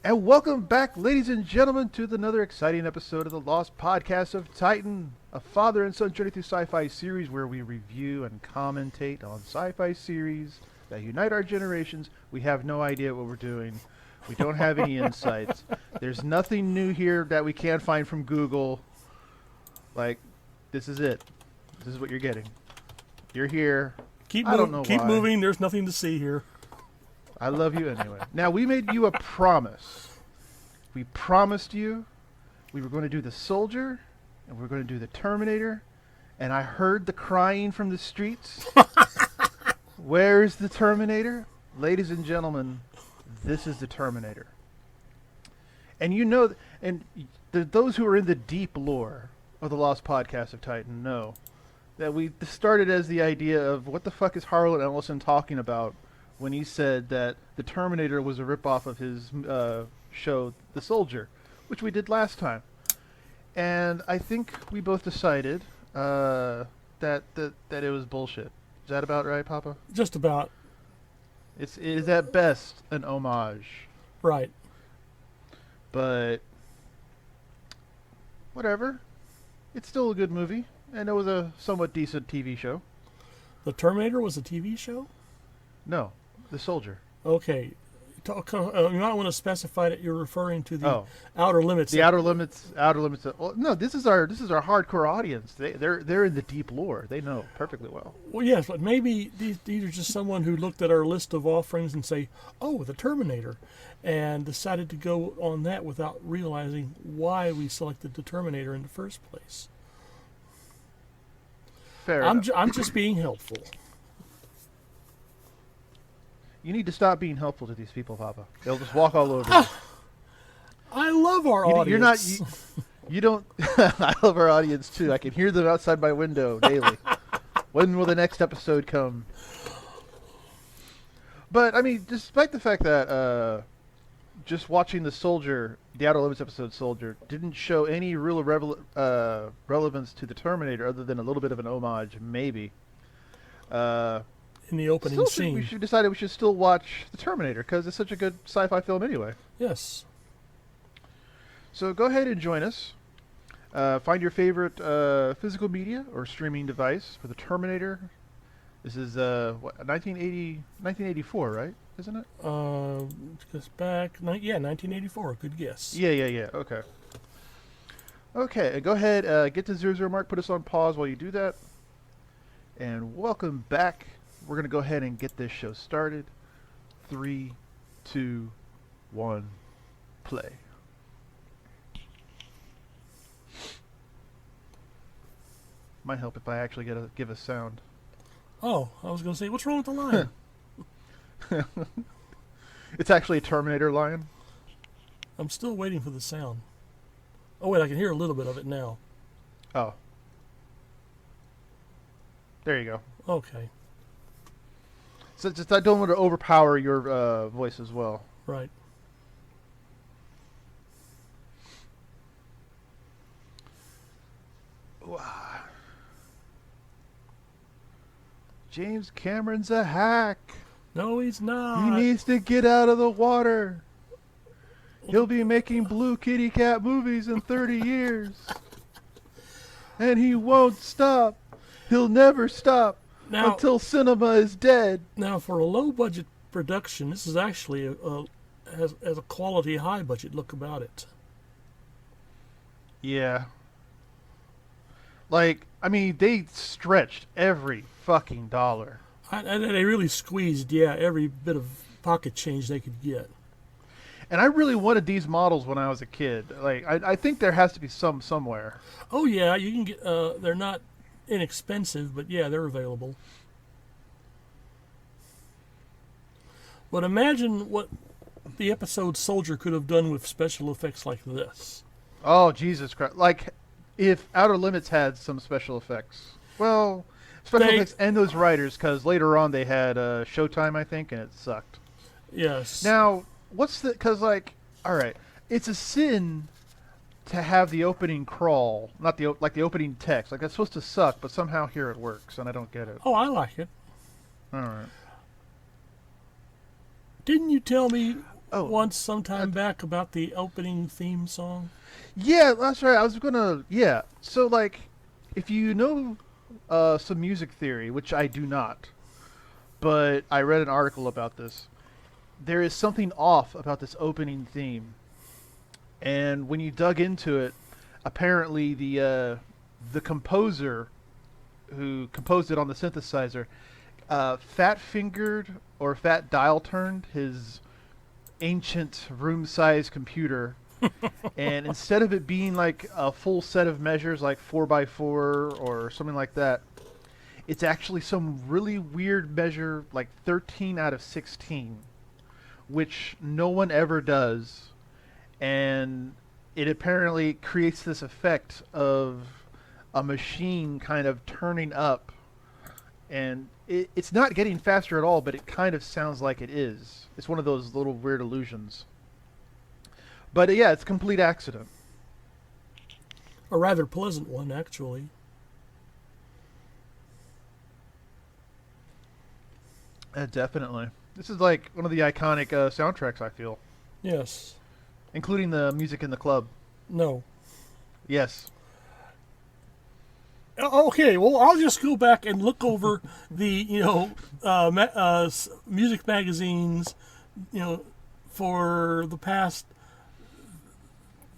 And welcome back, ladies and gentlemen, to another exciting episode of the Lost Podcast of Titan, a father and son journey through sci-fi series where we review and commentate on sci-fi series that unite our generations. We have no idea what we're doing. We don't have any insights. There's nothing new here that we can't find from Google. Like, this is it. This is what you're getting. You're here. I don't know keep why. moving. There's nothing to see here. I love you anyway. Now, we made you a promise. We promised you we were going to do the soldier and we were going to do the Terminator. And I heard the crying from the streets. Where's the Terminator? Ladies and gentlemen, this is the Terminator. And you know, those who are in the deep lore of the Lost Podcast of Titan know that we started as the idea of what the fuck is Harlan Ellison talking about when he said that the Terminator was a ripoff of his show, The Soldier, which we did last time. And I think we both decided that it was bullshit. Is that about right, Papa? Just about. It is at best an homage. Right. But whatever. It's still a good movie, and it was a somewhat decent TV show. The Terminator was a TV show? No, The Soldier. Okay. You might want to specify that you're referring to the Outer Limits. The Outer Limits. Well, no, this is our hardcore audience. They're in the deep lore. They know perfectly well. Well, yes, but maybe these are just someone who looked at our list of offerings and say, "Oh, the Terminator," and decided to go on that without realizing why we selected the Terminator in the first place. Fair enough. I'm just being helpful. You need to stop being helpful to these people, Papa. They'll just walk all over you. I love our audience. You're not. You don't. I love our audience too. I can hear them outside my window daily. When will the next episode come? But I mean, despite the fact that just watching the Soldier, the Outer Limits episode Soldier, didn't show any real relevance to the Terminator, other than a little bit of an homage, maybe. In the opening scene. We decided we should still watch the Terminator because it's such a good sci-fi film anyway. Yes. So go ahead and join us. Find your favorite physical media or streaming device for the Terminator. This is 1984, right? Isn't it? Just back. 1984. Good guess. Yeah. Okay. Okay. Go ahead. Get to 00 mark. Put us on pause while you do that. And welcome back. We're going to go ahead and get this show started. 3, 2, 1, play. Might help if I actually give a sound. Oh, I was going to say, what's wrong with the line? It's actually a Terminator line. I'm still waiting for the sound. Oh, wait, I can hear a little bit of it now. Oh. There you go. Okay. So just I don't want to overpower your voice as well. Right. Wow. James Cameron's a hack. No, he's not. He needs to get out of the water. He'll be making Blue Kitty Cat movies in 30 years. And he won't stop. He'll never stop until cinema is dead. Now, for a low-budget production, this is actually has a quality high-budget look about it. Yeah. Like, I mean, they stretched every fucking dollar. And they really squeezed, every bit of pocket change they could get. And I really wanted these models when I was a kid. Like, I think there has to be some somewhere. Oh, yeah, you can get, they're not inexpensive, but yeah, they're available. But imagine what the episode Soldier could have done with special effects like this. Oh, Jesus Christ. Like, if Outer Limits had some special effects. Well, special effects and those writers, because later on they had Showtime, I think, and it sucked. Yes. Now, what's the... Because, like, all right, it's a sin to have the opening crawl, not the opening text. Like, that's supposed to suck, but somehow here it works, and I don't get it. Oh, I like it. All right. Didn't you tell me Oh, once sometime back about the opening theme song? yeah, that's right. I was gonna. Yeah. So like, if you know some music theory, which I do not, but I read an article about this. There is something off about this opening theme, and when you dug into it, apparently the composer who composed it on the synthesizer fat fingered or fat dial turned his ancient room size computer, and instead of it being like a full set of measures like 4x4 or something like that, it's actually some really weird measure like 13 out of 16, which no one ever does. And it apparently creates this effect of a machine kind of turning up, and it's not getting faster at all, but it kind of sounds like it is. It's one of those little weird illusions. But yeah, it's a complete accident. A rather pleasant one, actually. Definitely. This is like one of the iconic soundtracks, I feel, Yes. including the music in the club. No. Yes. Okay, well, I'll just go back and look over the, music magazines, for the past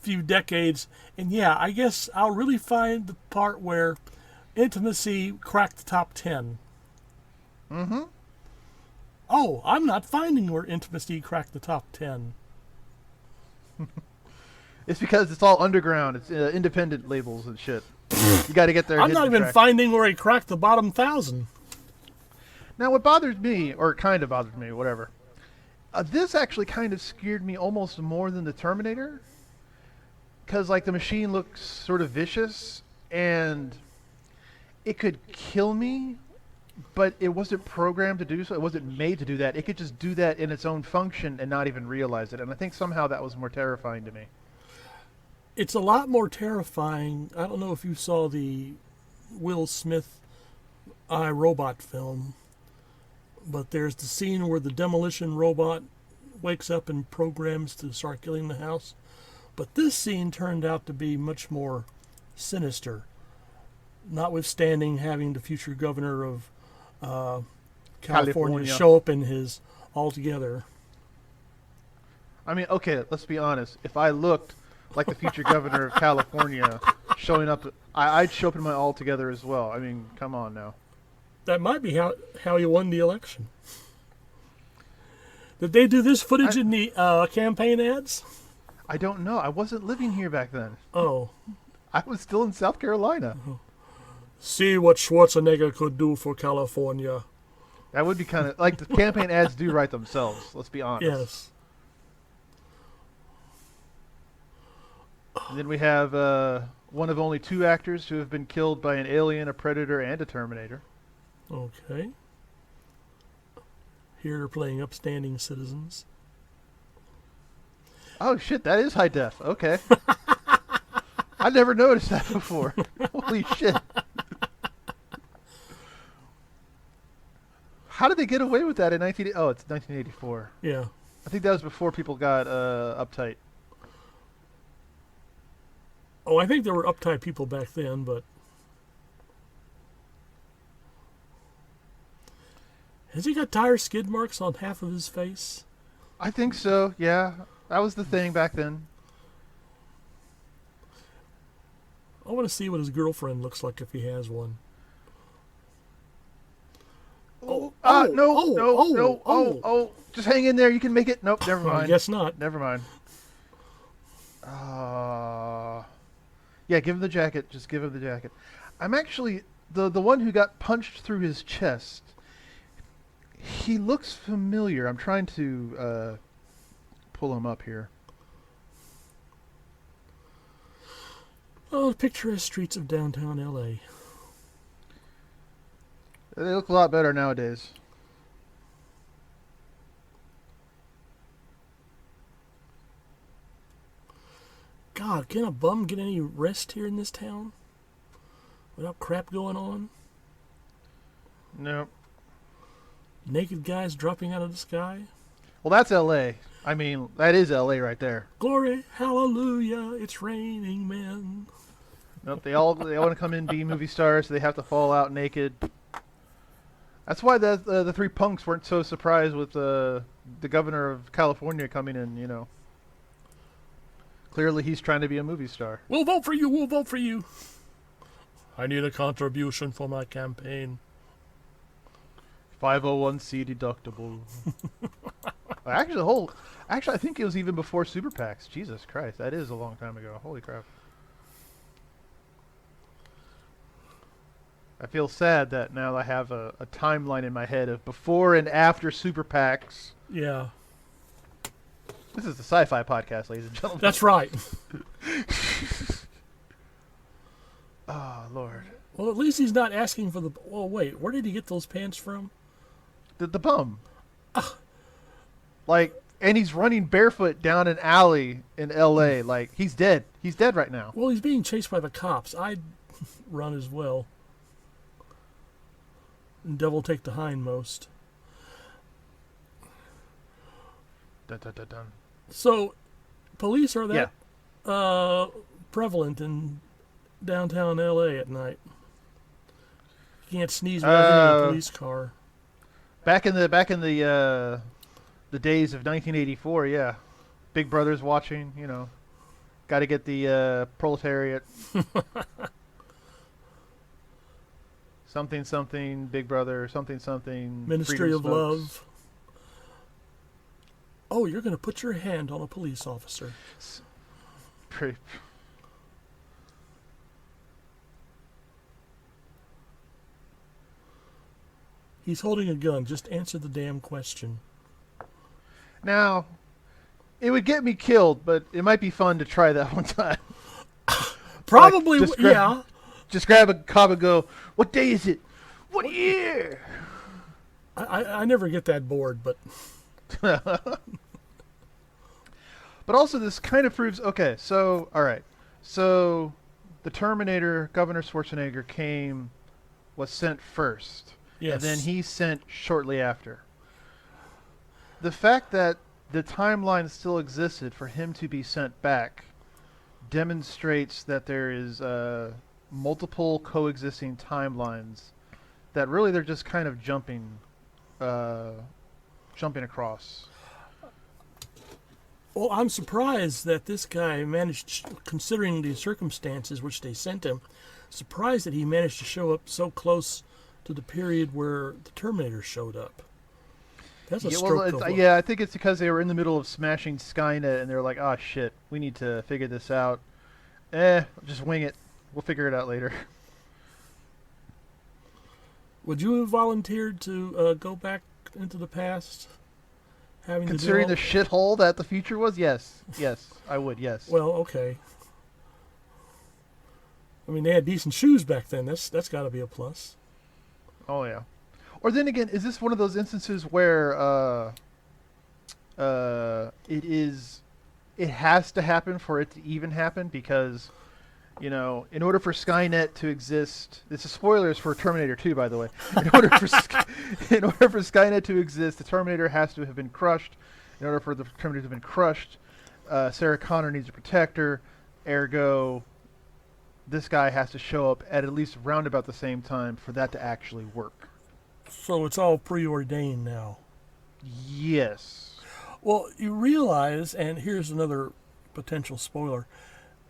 few decades, and yeah, I guess I'll really find the part where intimacy cracked the top 10. Mm-hmm. Oh, I'm not finding where intimacy cracked the top 10. It's because it's all underground. It's independent labels and shit. You got to get there. I'm not even finding where he cracked the bottom 1,000. Now, what bothers me, or kind of bothers me, whatever, this actually kind of scared me almost more than the Terminator. Because, like, the machine looks sort of vicious, and it could kill me, but it wasn't programmed to do so. It wasn't made to do that. It could just do that in its own function and not even realize it. And I think somehow that was more terrifying to me. It's a lot more terrifying. I don't know if you saw the Will Smith I, Robot film, but there's the scene where the demolition robot wakes up and programs to start killing the house. But this scene turned out to be much more sinister, notwithstanding having the future governor of California show up in his altogether. I mean, okay, let's be honest. If I looked like the future governor of California showing up, I'd show up in my altogether as well. I mean, come on now. That might be how he won the election. Did they do this footage in the campaign ads? I don't know. I wasn't living here back then. Oh. I was still in South Carolina. See what Schwarzenegger could do for California. That would be kind of like the campaign ads do write themselves. Let's be honest. Yes. And then we have one of only 2 actors who have been killed by an alien, a predator, and a Terminator. Okay. Here playing upstanding citizens. Oh shit, that is high def. Okay. I never noticed that before. Holy shit. How did they get away with that in it's 1984. Yeah. I think that was before people got uptight. Oh, I think there were uptight people back then, but has he got tire skid marks on half of his face? I think so, yeah. That was the thing back then. I want to see what his girlfriend looks like if he has one. No. Just hang in there. You can make it. Nope, never mind. I guess not. Never mind. Yeah, give him the jacket. Just give him the jacket. I'm actually the one who got punched through his chest. He looks familiar. I'm trying to pull him up here. Oh, the picturesque streets of downtown L.A. They look a lot better nowadays. God, can a bum get any rest here in this town? Without crap going on? Nope. Naked guys dropping out of the sky? Well, that's L.A. I mean, that is L.A. right there. Glory, hallelujah, it's raining men. Nope, they want to come in, be movie stars, so they have to fall out naked. That's why the three punks weren't so surprised with the governor of California coming in. You know, clearly he's trying to be a movie star. We'll vote for you. We'll vote for you. I need a contribution for my campaign. 501c deductible. Actually, I think it was even before Super PACs. Jesus Christ, that is a long time ago. Holy crap. I feel sad that now I have a timeline in my head of before and after Super PACs. Yeah. This is the sci-fi podcast, ladies and gentlemen. That's right. Oh, Lord. Well, at least he's not asking for the... Well, wait, where did he get those pants from? The bum. Like, and he's running barefoot down an alley in L.A. Like, he's dead. He's dead right now. Well, he's being chased by the cops. I'd run as well. And devil take the hindmost. Dun, dun, dun, dun. So, police are that prevalent in downtown L.A. at night. You can't sneeze without a police car. Back in the days of 1984, yeah, Big Brother's watching. You know, got to get the proletariat. Something, Big Brother, something. Ministry of Smokes. Love. Oh, you're going to put your hand on a police officer. Pretty. He's holding a gun. Just answer the damn question. Now, it would get me killed, but it might be fun to try that one time. Probably, like, yeah. Just grab a cop and go, what day is it? What year? I never get that bored, but... But also this kind of proves, okay, so, all right. So, the Terminator, Governor Schwarzenegger was sent first. Yes. And then he sent shortly after. The fact that the timeline still existed for him to be sent back demonstrates that there is multiple coexisting timelines that really they're just kind of jumping across. Well, I'm surprised that this guy managed, considering the circumstances which they sent him, surprised that he managed to show up so close to the period where the Terminator showed up. That's a stroke of luck. Yeah, I think it's because they were in the middle of smashing Skynet and they're like, oh shit, we need to figure this out. Just wing it. We'll figure it out later. Would you have volunteered to go back into the past? Considering the shithole that the future was, yes. Yes, I would, yes. Well, okay. I mean, they had decent shoes back then. That's got to be a plus. Oh, yeah. Or then again, is this one of those instances where it has to happen for it to even happen? Because, you know, in order for Skynet to exist, this is spoilers for Terminator 2, by the way. In order for Skynet to exist, the Terminator has to have been crushed. In order for the Terminator to have been crushed, Sarah Connor needs a protector. Ergo, this guy has to show up at least round about the same time for that to actually work. So it's all preordained now. Yes. Well, you realize, and here's another potential spoiler,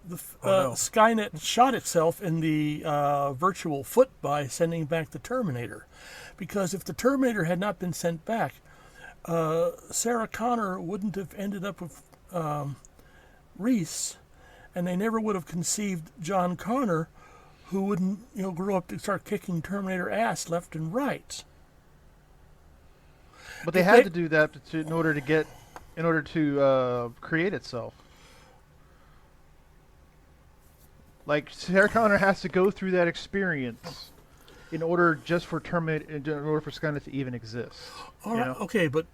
the no. Skynet shot itself in the virtual foot by sending back the Terminator. Because if the Terminator had not been sent back, Sarah Connor wouldn't have ended up with Reese, and they never would have conceived John Connor, who wouldn't, grow up to start kicking Terminator ass left and right. But they had to do that in order to create itself. Like, Sarah Connor has to go through that experience in order for Skynet to even exist. All right, okay, but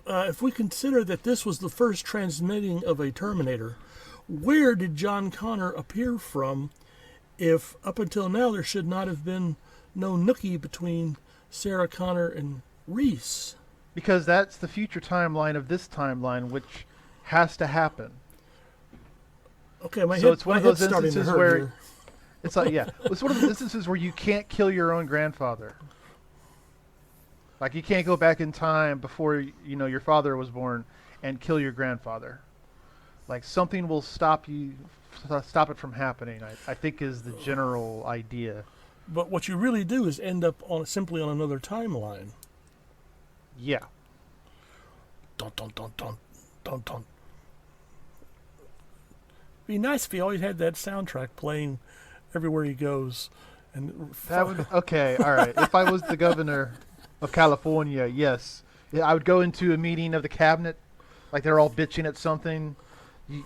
if we consider that this was the first transmitting of a Terminator, where did John Connor appear from if up until now there should not have been no nookie between Sarah Connor and Reese? Because that's the future timeline of this timeline, which has to happen. Okay, my So head, it's one my of those head's starting to instances hurt where here. it's like, yeah, it's one of those instances where you can't kill your own grandfather. Like you can't go back in time before your father was born and kill your grandfather. Like something will stop it from happening. I think is the general idea. But what you really do is end up simply on another timeline. Yeah. Dun dun dun dun dun dun. Be nice if he always had that soundtrack playing everywhere he goes. And That would okay. All right. If I was the governor of California, yes, yeah, I would go into a meeting of the cabinet, like they're all bitching at something.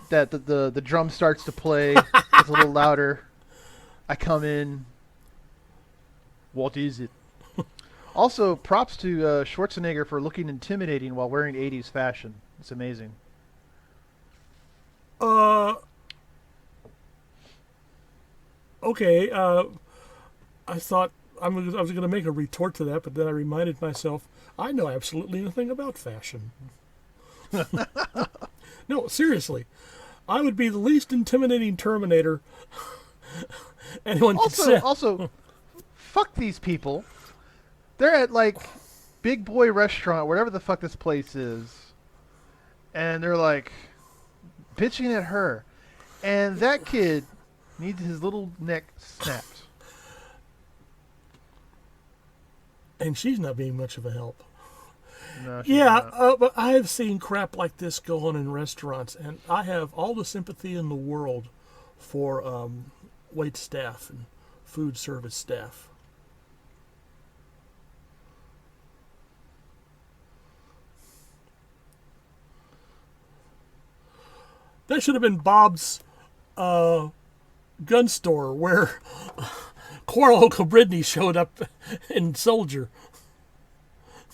That the drum starts to play. It's a little louder. I come in. What is it? Also, props to Schwarzenegger for looking intimidating while wearing 80s fashion. It's amazing. Okay. I thought I was going to make a retort to that, but then I reminded myself I know absolutely nothing about fashion. No, seriously. I would be the least intimidating Terminator anyone could say. Also, fuck these people. They're at like Big Boy Restaurant, whatever the fuck this place is, and they're like bitching at her, and that kid needs his little neck snapped. And she's not being much of a help. No, she's Yeah, not. but I have seen crap like this go on in restaurants, and I have all the sympathy in the world for wait staff and food service staff. That should have been Bob's gun store where Coral Cabrini showed up in Soldier.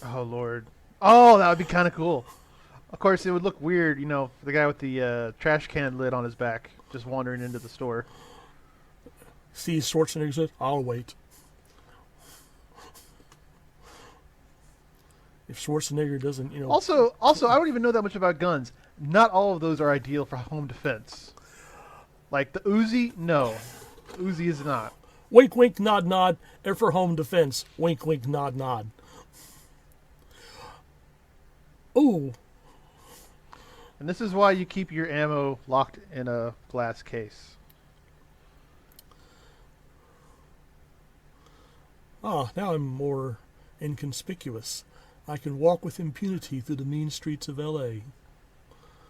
Oh Lord. Oh, that would be kind of cool. Of course, it would look weird, the guy with the trash can lid on his back, just wandering into the store. See, Schwarzenegger says, "I'll wait." If Schwarzenegger doesn't, Also, I don't even know that much about guns. Not all of those are ideal for home defense. Like the Uzi, no. Uzi is not. wink, wink, nod, nod, they're for home defense. Wink, wink, nod, nod. Ooh. And this is why you keep your ammo locked in a glass case. Ah, now I'm more inconspicuous. I can walk with impunity through the mean streets of L.A.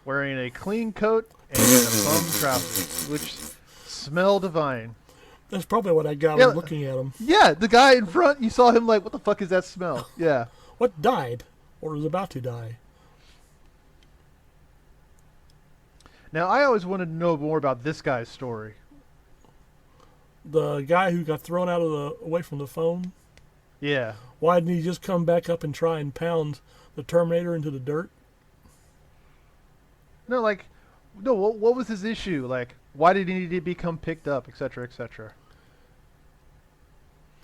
Wearing a clean coat and a bum trousers, which smell divine. That's probably what I got Yeah. when looking at him. Yeah, the guy in front, you saw him like, what the fuck is that smell? Yeah. What died? Or is about to die? Now, I always wanted to know more about this guy's story. The guy who got thrown out of away from the phone? Yeah. Why didn't he just come back up and try and pound the Terminator into the dirt? No, what was his issue? Like, why did he need to become picked up, etc., etc.?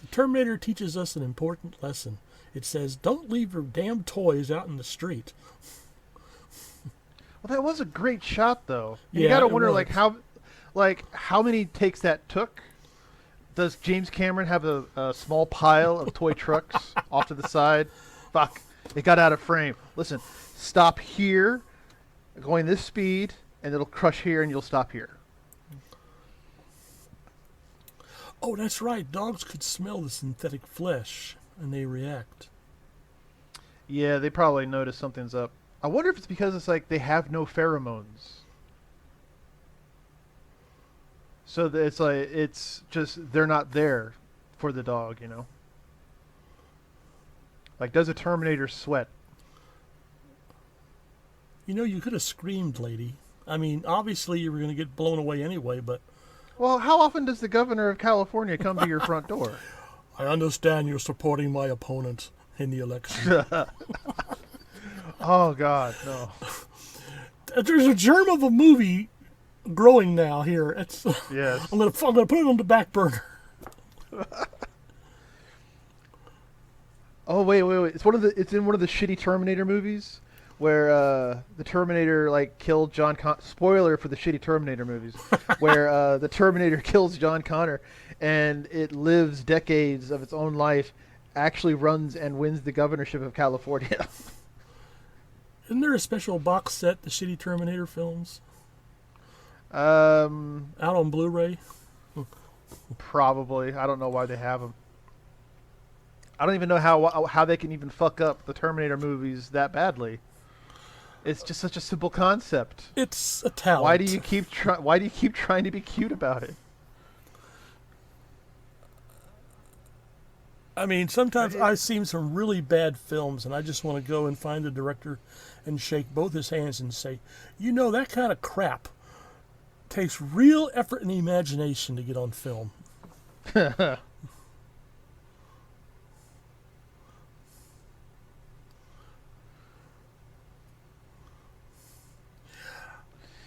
The Terminator teaches us an important lesson. It says, don't leave your damn toys out in the street. Well, that was a great shot, though. You Yeah, gotta it wonder, was. how many takes that took? Does James Cameron have a small pile of toy trucks off to the side? Fuck, it got out of frame. Listen, stop here, going this speed, and it'll crush here, and you'll stop here. Oh, that's right. Dogs could smell the synthetic flesh, and they react. Yeah, they probably notice something's up. I wonder if it's because it's like they have no pheromones. So that it's just they're not there for the dog, Like, does a Terminator sweat? You could have screamed, lady. I mean, obviously you were going to get blown away anyway, but... Well, how often does the governor of California come to your front door? I understand you're supporting my opponent in the election. Oh, God, no. There's a germ of a movie growing now here. It's Yes. I'm gonna put it on the back burner. Oh wait! It's one of the. It's in one of the shitty Terminator movies where the Terminator like killed John. Spoiler for the shitty Terminator movies, where the Terminator kills John Connor, and it lives decades of its own life, actually runs and wins the governorship of California. Isn't there a special box set, the shitty Terminator films, um, out on Blu-ray? Probably. I don't know why they have them. I don't even know how they can even fuck up the Terminator movies that badly. It's just such a simple concept. It's a talent. Why do you keep trying to be cute about it? I mean, sometimes I've seen some really bad films, and I just want to go and find the director and shake both his hands and say, that kind of crap takes real effort and imagination to get on film.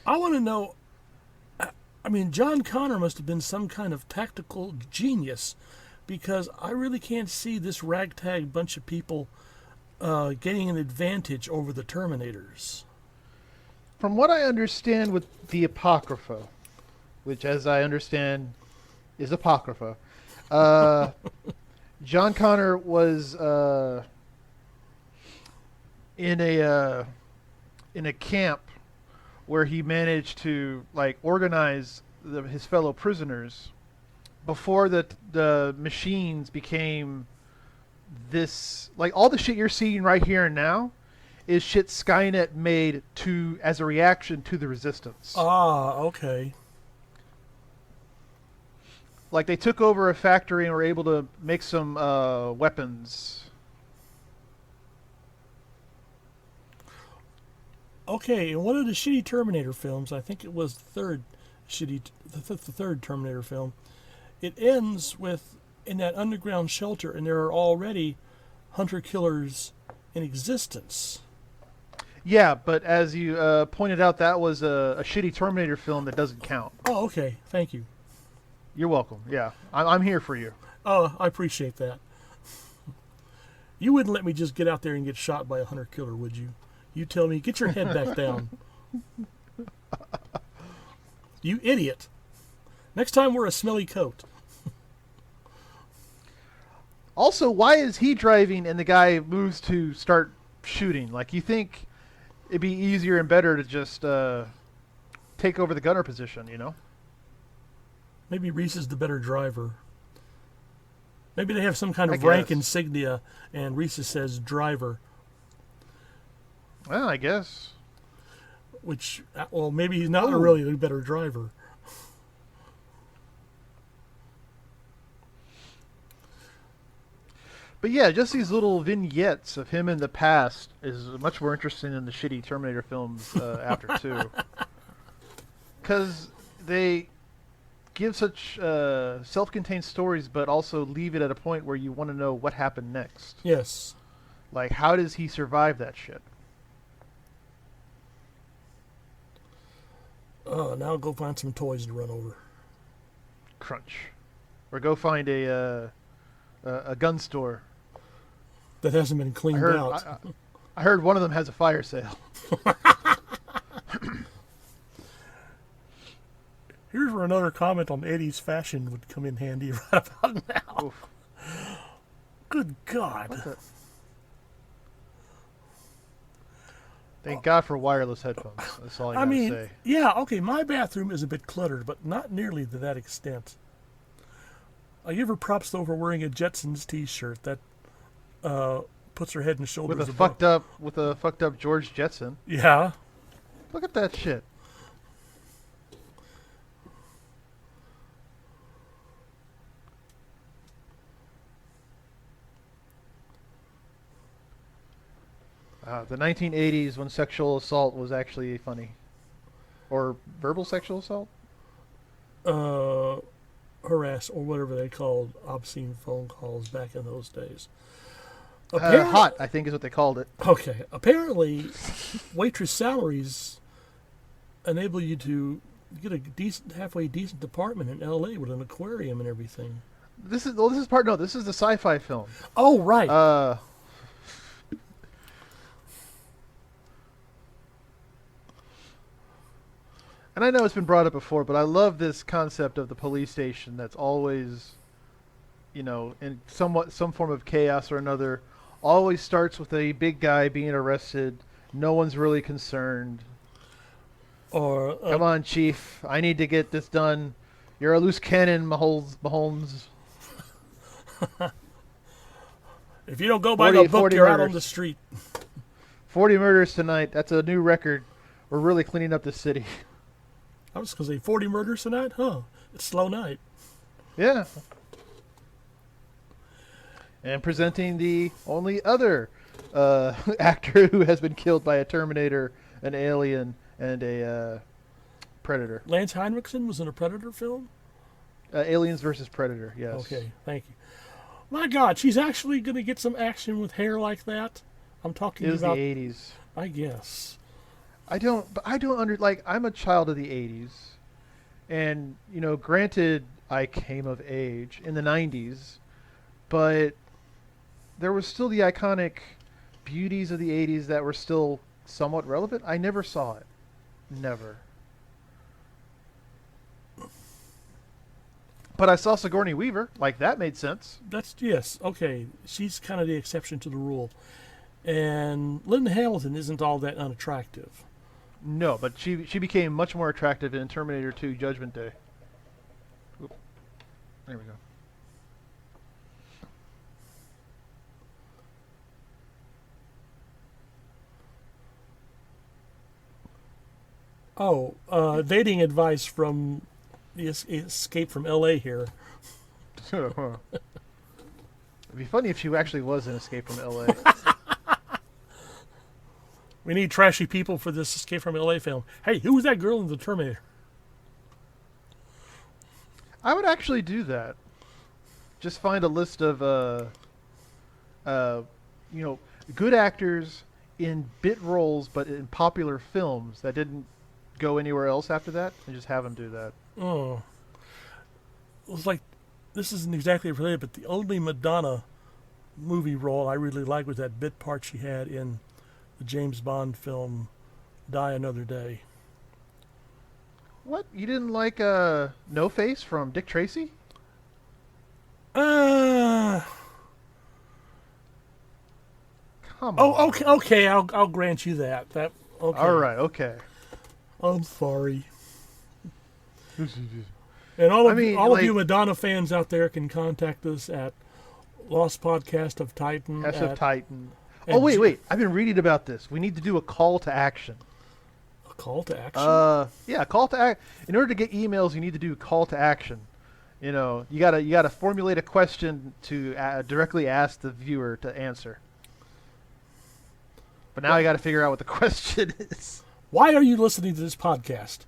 I want to know, I mean, John Connor must have been some kind of tactical genius, because I really can't see this ragtag bunch of people getting an advantage over the Terminators. From what I understand with the Apocrypha, which as I understand is Apocrypha, John Connor was in a camp where he managed to like organize his fellow prisoners before the machines became this, like all the shit you're seeing right here and now is shit Skynet made as a reaction to the resistance. Ah, okay. Like they took over a factory and were able to make some weapons. Okay, in one of the shitty Terminator films, I think it was the third Terminator film, it ends with in that underground shelter, and there are already hunter-killers in existence. Yeah, but as you pointed out, that was a shitty Terminator film that doesn't count. Oh, okay. Thank you. You're welcome. Yeah, I'm here for you. Oh, I appreciate that. You wouldn't let me just get out there and get shot by a hunter-killer, would you? You tell me, get your head back down. You idiot. Next time wear a smelly coat. Also, why is he driving and the guy moves to start shooting? Like, you think it'd be easier and better to just take over the gunner position, Maybe Reese is the better driver. Maybe they have some kind I of rank guess. insignia, and Reese says driver. Well, I guess. Which, well, maybe he's not really the better driver. But yeah, just these little vignettes of him in the past is much more interesting than the shitty Terminator films after too. Because they give such self-contained stories, but also leave it at a point where you want to know what happened next. Yes. Like, how does he survive that shit? Now go find some toys to run over. Crunch. Or go find a gun store. That hasn't been cleaned out. I heard one of them has a fire sale. Here's where another comment on Eddie's fashion would come in handy right about now. Oof. Good God. Thank God for wireless headphones. That's all I gotta say. Yeah, okay, my bathroom is a bit cluttered, but not nearly to that extent. I give her props though for wearing a Jetsons t-shirt that puts her head and shoulders With a above. fucked up George Jetson. Yeah. Look at that shit. The 1980s when sexual assault was actually funny. Or verbal sexual assault? Harass, or whatever they called obscene phone calls back in those days. Hot, I think is what they called it. Okay. Apparently, waitress salaries enable you to get a halfway decent apartment in L.A. with an aquarium and everything. This is the sci-fi film. Oh, right. And I know it's been brought up before, but I love this concept of the police station that's always, in some form of chaos or another, always starts with a big guy being arrested. No one's really concerned. Or Come on, Chief. I need to get this done. You're a loose cannon, Mahomes. if you don't go by the book, 40 you're out on murders. the street. 40 murders tonight. That's a new record. We're really cleaning up the city. I was going to say 40 murders tonight? Huh. It's slow night. Yeah. And presenting the only other actor who has been killed by a Terminator, an alien, and a Predator. Lance Henriksen was in a Predator film? Aliens versus Predator, yes. Okay, thank you. My God, she's actually going to get some action with hair like that? I'm talking It was about... the 80s. I guess. I'm a child of the 80s. And, granted, I came of age in the 90s, but there was still the iconic beauties of the 80s that were still somewhat relevant. I never saw it. Never. But I saw Sigourney Weaver. Like, that made sense. Yes, okay. She's kind of the exception to the rule. And Linda Hamilton isn't all that unattractive. No, but she became much more attractive in Terminator 2 Judgment Day. Oop. There we go. Oh, dating advice from the Escape from L.A. here. It'd be funny if she actually was in Escape from L.A. We need trashy people for this Escape from L.A. film. Hey, who was that girl in the Terminator? I would actually do that. Just find a list of, good actors in bit roles, but in popular films that didn't go anywhere else after that, and just have them do that. Oh. It was like, this isn't exactly related, but the only Madonna movie role I really liked was that bit part she had in the James Bond film Die Another Day. What? You didn't like No Face from Dick Tracy? Come Come on. Oh, okay. I'll grant you that. Okay. All right, okay. I'm sorry. And all of you Madonna fans out there can contact us at Lost Podcast of Titan. Titan. Oh, wait. I've been reading about this. We need to do a call to action. A call to action? Yeah, call to action. In order to get emails, you need to do call to action. You gotta formulate a question to directly ask the viewer to answer. But now I gotta figure out what the question is. Why are you listening to this podcast?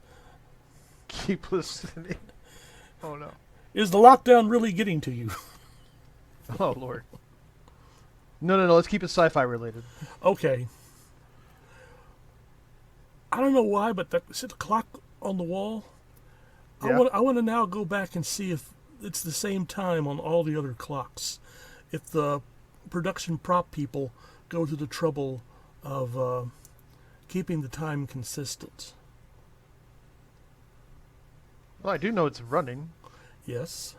Keep listening. Oh no. Is the lockdown really getting to you? Oh Lord. No. Let's keep it sci-fi related. Okay. I don't know why, but the clock on the wall. Yeah. I want to now go back and see if it's the same time on all the other clocks. If the production prop people go to the trouble of keeping the time consistent. Well, I do know it's running. Yes.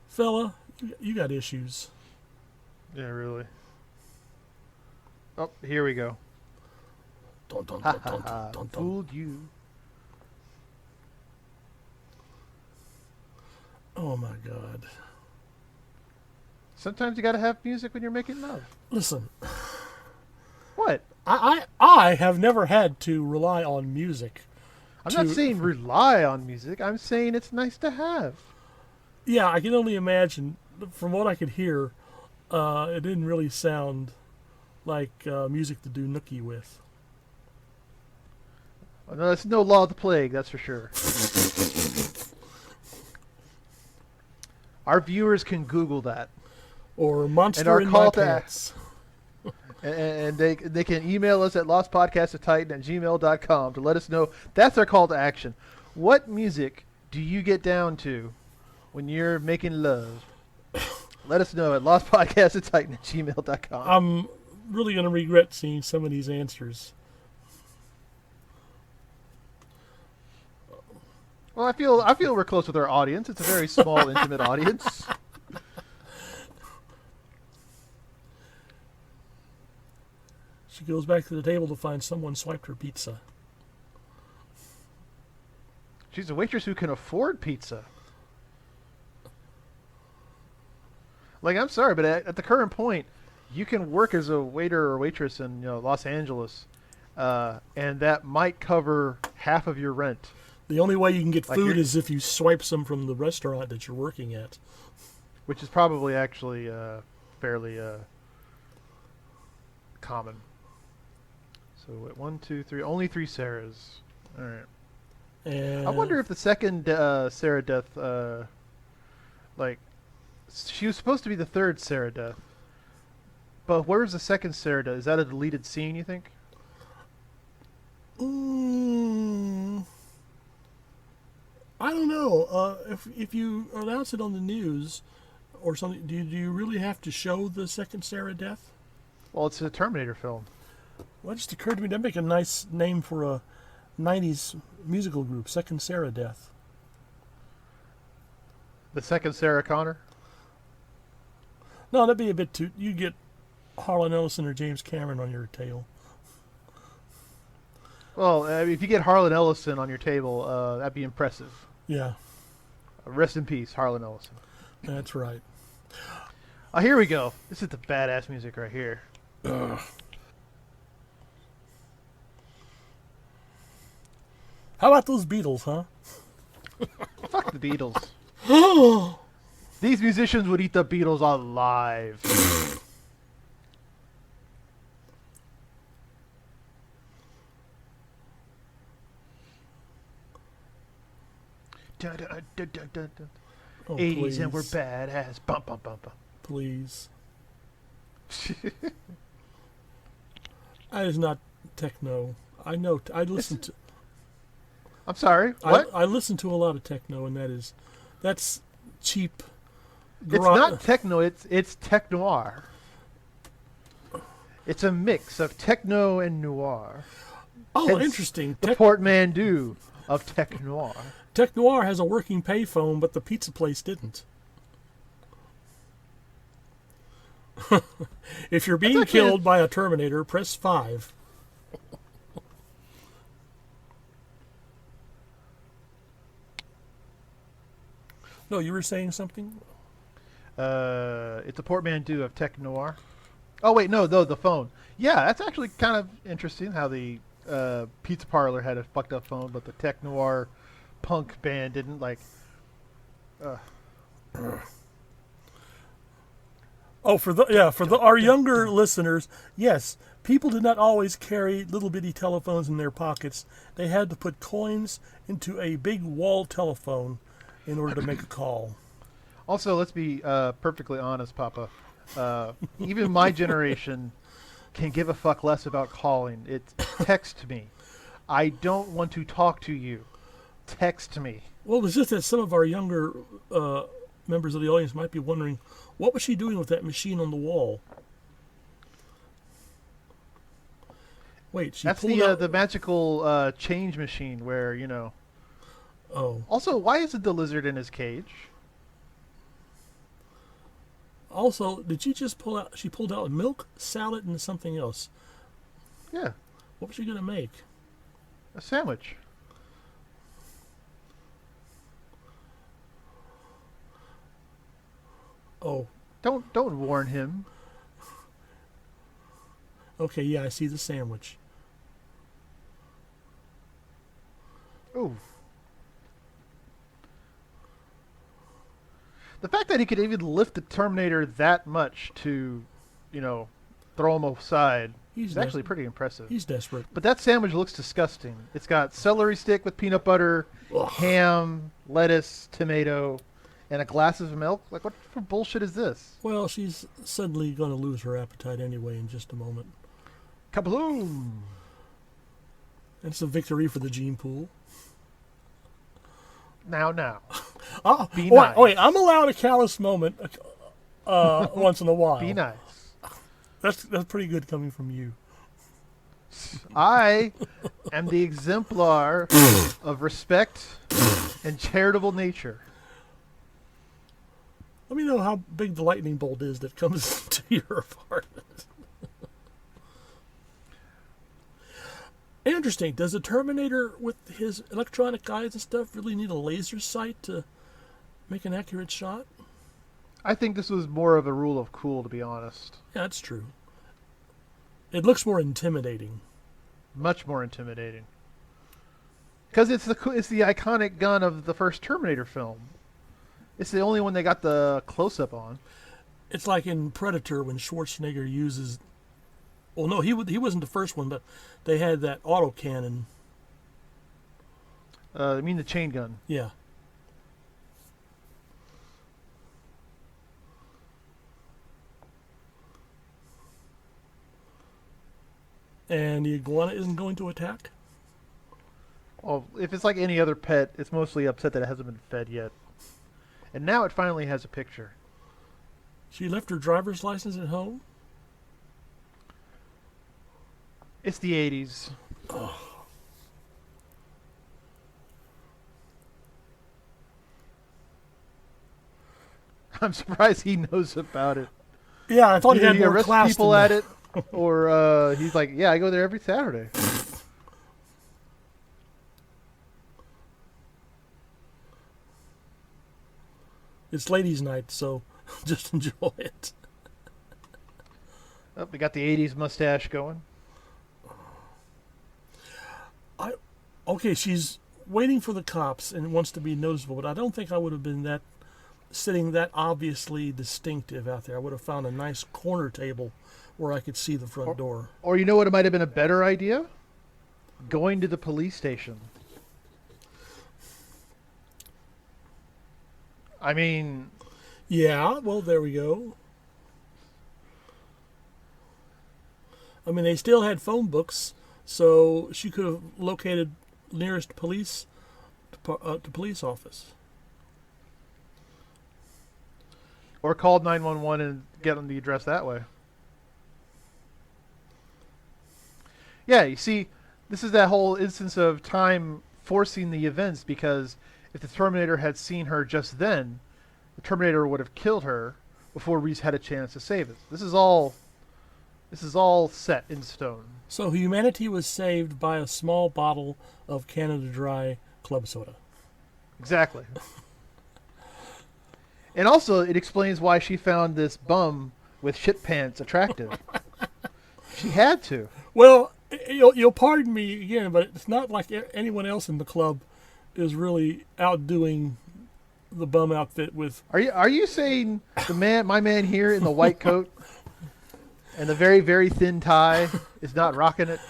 Fella, you got issues. Yeah, really. Oh, here we go. Dun, dun, Ha dun, ha dun, ha. dun, dun. Fooled you. Oh my God. Sometimes you gotta have music when you're making love. Listen, What? I have never had to rely on music. I'm not saying rely on music. I'm saying it's nice to have. Yeah, I can only imagine. From what I could hear, it didn't really sound like music to do nookie with. Oh, no, that's no law of the plague, that's for sure. Our viewers can Google that. Or Monster And our in call My to Pants. And they can email us at lostpodcast@titan@gmail.com to let us know. That's our call to action. What music do you get down to when you're making love? Let us know at lostpodcast@titan@gmail.com. I'm really going to regret seeing some of these answers. Well, I feel we're close with our audience. It's a very small, intimate audience. She goes back to the table to find someone swiped her pizza. She's a waitress who can afford pizza. Like, I'm sorry, but at the current point, you can work as a waiter or waitress in Los Angeles, and that might cover half of your rent. The only way you can get Like food is if you swipe some from the restaurant that you're working at. Which is probably actually fairly common. So, 1, 2, 3. Only 3 Sarahs. All right. And I wonder if the second Sarah death, she was supposed to be the third Sarah death. But where's the second Sarah death? Is that a deleted scene, you think? I don't know. If you announce it on the news or something, do you really have to show the second Sarah death? Well, it's a Terminator film. Well, it just occurred to me that'd make a nice name for a 90s musical group, Second Sarah Death. The second Sara Connor? No, that'd be a bit too... You get Harlan Ellison or James Cameron on your tail. Well, if you get Harlan Ellison on your table, that'd be impressive. Yeah. Rest in peace, Harlan Ellison. That's right. Oh, here we go. This is the badass music right here. How about those Beatles, huh? Fuck the Beatles. These musicians would eat the Beatles alive. Dun, dun, dun, dun, dun, dun. Oh, 80s please. and we're badass. Bum, bum, bum, bum. Please. That is not techno. I know. I listen to. I'm sorry. What? I listen to a lot of techno, and that's cheap. It's not techno. It's tech noir. It's a mix of techno and noir. Oh, Hence interesting. The portmanteau of tech noir. Tech Noir has a working payphone, but the pizza place didn't. If you're being killed by a Terminator, press 5. No, you were saying something? It's a portmanteau of tech noir. Oh wait, no, the phone. Yeah, that's actually kind of interesting how the pizza parlor had a fucked up phone, but the tech noir punk band didn't. Like, Oh, for our younger listeners, yes, people did not always carry little bitty telephones in their pockets. They had to put coins into a big wall telephone in order to make a call. also, let's be perfectly honest, Papa. Even my generation can give a fuck less about calling. It's text me. I don't want to talk to you. Text me. Well, it's just that some of our younger members of the audience might be wondering, what was she doing with that machine on the wall? Wait, That's pulled out... the magical change machine where, Oh. Also, why isn't the lizard in his cage? Also, did she just pull out... She pulled out milk, salad, and something else. Yeah, What was she going to make? a sandwich. Oh, Don't warn him. okay, yeah, I see the sandwich. Ooh. The fact that he could even lift the Terminator that much to, throw him aside is actually pretty impressive. He's desperate. But that sandwich looks disgusting. It's got celery stick with peanut butter, Ugh. ham, lettuce, tomato. and a glass of milk? Like, what for bullshit is this? Well, she's suddenly going to lose her appetite anyway in just a moment. Kabloom! It's a victory for the gene pool. Now. Oh, Be nice. wait, I'm allowed a callous moment once in a while. Be nice. That's pretty good coming from you. I am the exemplar of respect and charitable nature. Let me know how big the lightning bolt is that comes to your apartment. Interesting. Does the Terminator, with his electronic eyes and stuff, really need a laser sight to make an accurate shot? I think this was more of a rule of cool, to be honest. Yeah, that's true. It looks more intimidating. Much more intimidating. Because it's the iconic gun of the first Terminator film. It's the only one they got the close-up on. It's like in Predator when Schwarzenegger uses... Well, no, he wasn't the first one, but they had that autocannon. I mean the chain gun. Yeah. And the iguana isn't going to attack? Well, if it's like any other pet, it's mostly upset that it hasn't been fed yet. And now it finally has a picture. She left her driver's license at home? It's the 80s. Oh. I'm surprised he knows about it. Yeah, I thought he had he more arrest class people than at that. it, or he's like, yeah, I go there every Saturday. It's ladies' night, so just enjoy it. Oh, we got the 80s mustache going. Okay, she's waiting for the cops and wants to be noticeable, but I don't think I would have been sitting that obviously distinctive out there. I would have found a nice corner table where I could see the front door. Or you know what, it might have been a better idea? Going to the police station. I mean... Yeah, well, there we go. I mean, they still had phone books, so she could have located nearest police office. Or called 911 and get them the address that way. Yeah, you see, this is that whole instance of time forcing the events, because if the Terminator had seen her just then, the Terminator would have killed her before Reese had a chance to save it. This is all set in stone. So humanity was saved by a small bottle of Canada Dry club soda. Exactly. And also, it explains why she found this bum with shit pants attractive. She had to. Well, you'll pardon me again, but it's not like anyone else in the club is really outdoing the bum outfit with... Are you saying my man here in the white coat and the very, very thin tie is not rocking it?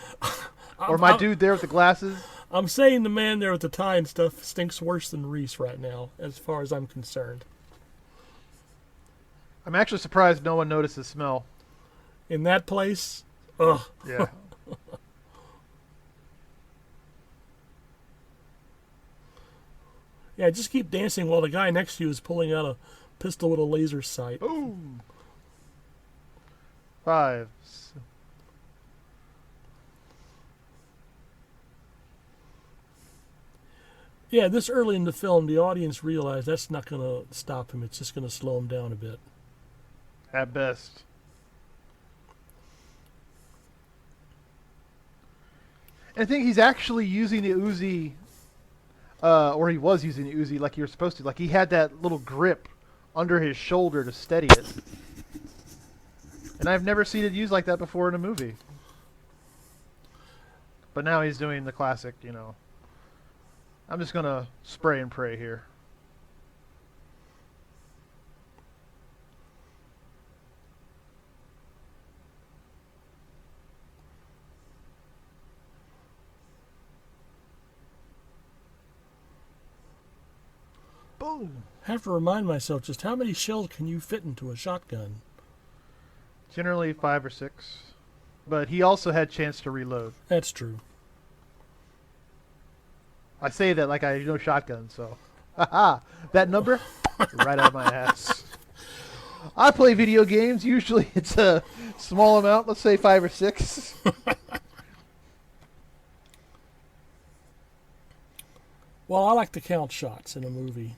Or my dude there with the glasses? I'm saying the man there with the tie and stuff stinks worse than Reese right now, as far as I'm concerned. I'm actually surprised no one noticed the smell. In that place? Ugh. Yeah. Yeah, just keep dancing while the guy next to you is pulling out a pistol with a laser sight. Boom. 5. Yeah, this early in the film, the audience realized that's not going to stop him. It's just going to slow him down a bit. At best. And I think he's actually using the Uzi, or he was using the Uzi like he was supposed to. Like he had that little grip under his shoulder to steady it. And I've never seen it used like that before in a movie. But now he's doing the classic, you know. I'm just going to spray and pray here. Boom. have to remind myself just how many shells can you fit into a shotgun? Generally 5 or 6. But he also had chance to reload. That's true. I say that like I know shotguns, so. Haha! That number? Right out of my ass. I play video games. Usually it's a small amount. Let's say 5 or 6. Well, I like to count shots in a movie.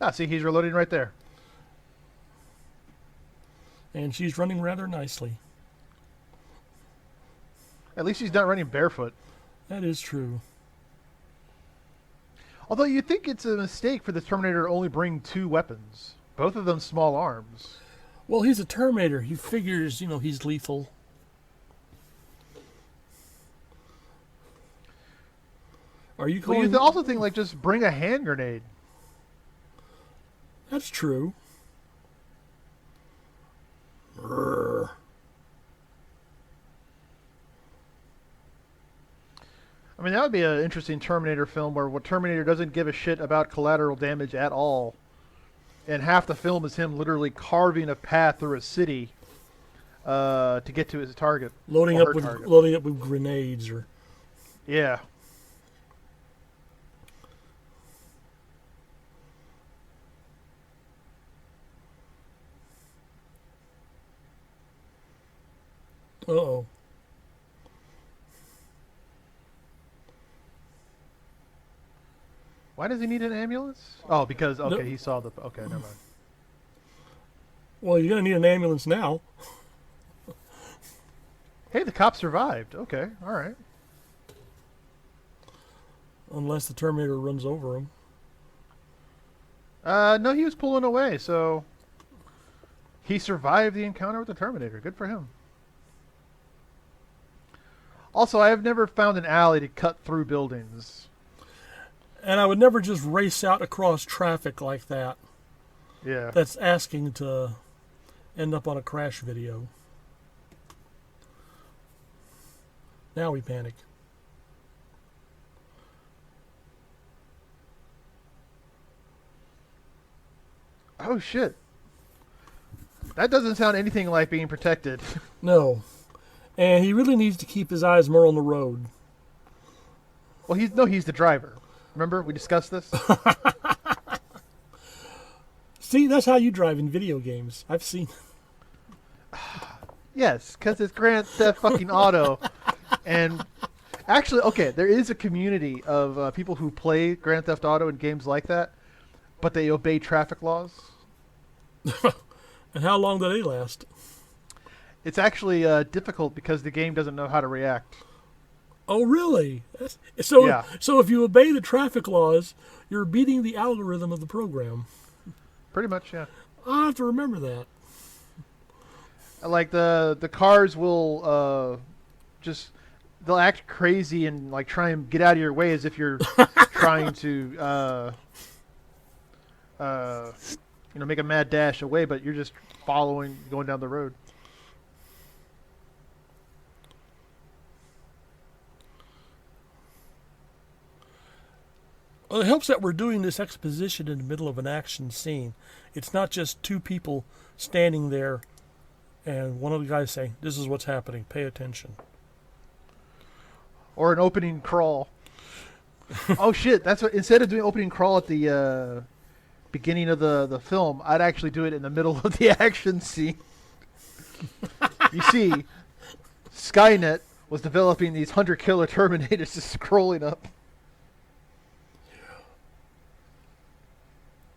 Ah, see, he's reloading right there. And she's running rather nicely. At least he's not running barefoot. That is true. Although you'd think it's a mistake for the Terminator to only bring 2 weapons. Both of them small arms. Well, he's a Terminator. He figures, he's lethal. Are you calling... Well, you also think, like, just bring a hand grenade. That's true. Brrr. I mean, that would be an interesting Terminator film where Terminator doesn't give a shit about collateral damage at all. And half the film is him literally carving a path through a city to get to his target. Loading up with grenades or... Yeah. Uh-oh. Why does he need an ambulance? Oh, because, okay, he saw the... Okay, never mind. Well, you're going to need an ambulance now. Hey, the cop survived. Okay, all right. Unless the Terminator runs over him. No, he was pulling away, so... He survived the encounter with the Terminator. Good for him. Also, I have never found an alley to cut through buildings. And I would never just race out across traffic like that. Yeah. That's asking to end up on a crash video. Now we panic. Oh, shit. That doesn't sound anything like being protected. No. And he really needs to keep his eyes more on the road. Well, he's the driver. Remember, we discussed this? See, that's how you drive in video games. I've seen. Yes, because it's Grand Theft fucking Auto. And actually, okay, there is a community of people who play Grand Theft Auto and games like that, but they obey traffic laws. And how long do they last? It's actually difficult because the game doesn't know how to react. Oh, really? So, Yeah. So if you obey the traffic laws, you're beating the algorithm of the program. Pretty much, yeah. I'll have to remember that. Like the cars will they'll act crazy and like try and get out of your way as if you're trying to make a mad dash away, but you're just going down the road. Well, it helps that we're doing this exposition in the middle of an action scene. It's not just 2 people standing there and one of the guys saying, "This is what's happening, pay attention." Or an opening crawl. Oh shit, that's what, instead of doing opening crawl at the beginning of the film, I'd actually do it in the middle of the action scene. You see, Skynet was developing these hunter-killer Terminators just scrolling up.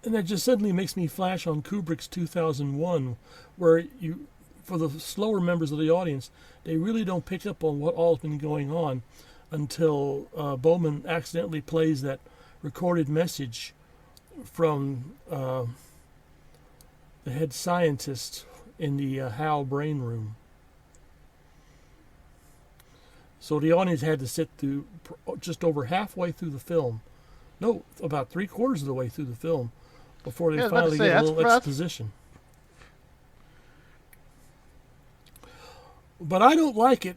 And that just suddenly makes me flash on Kubrick's 2001, where for the slower members of the audience, they really don't pick up on what all's been going on until Bowman accidentally plays that recorded message from the head scientist in the HAL brain room. So the audience had to sit through just over halfway through the film. No, about 3/4 of the way through the film before they finally get a little exposition. But I don't like it.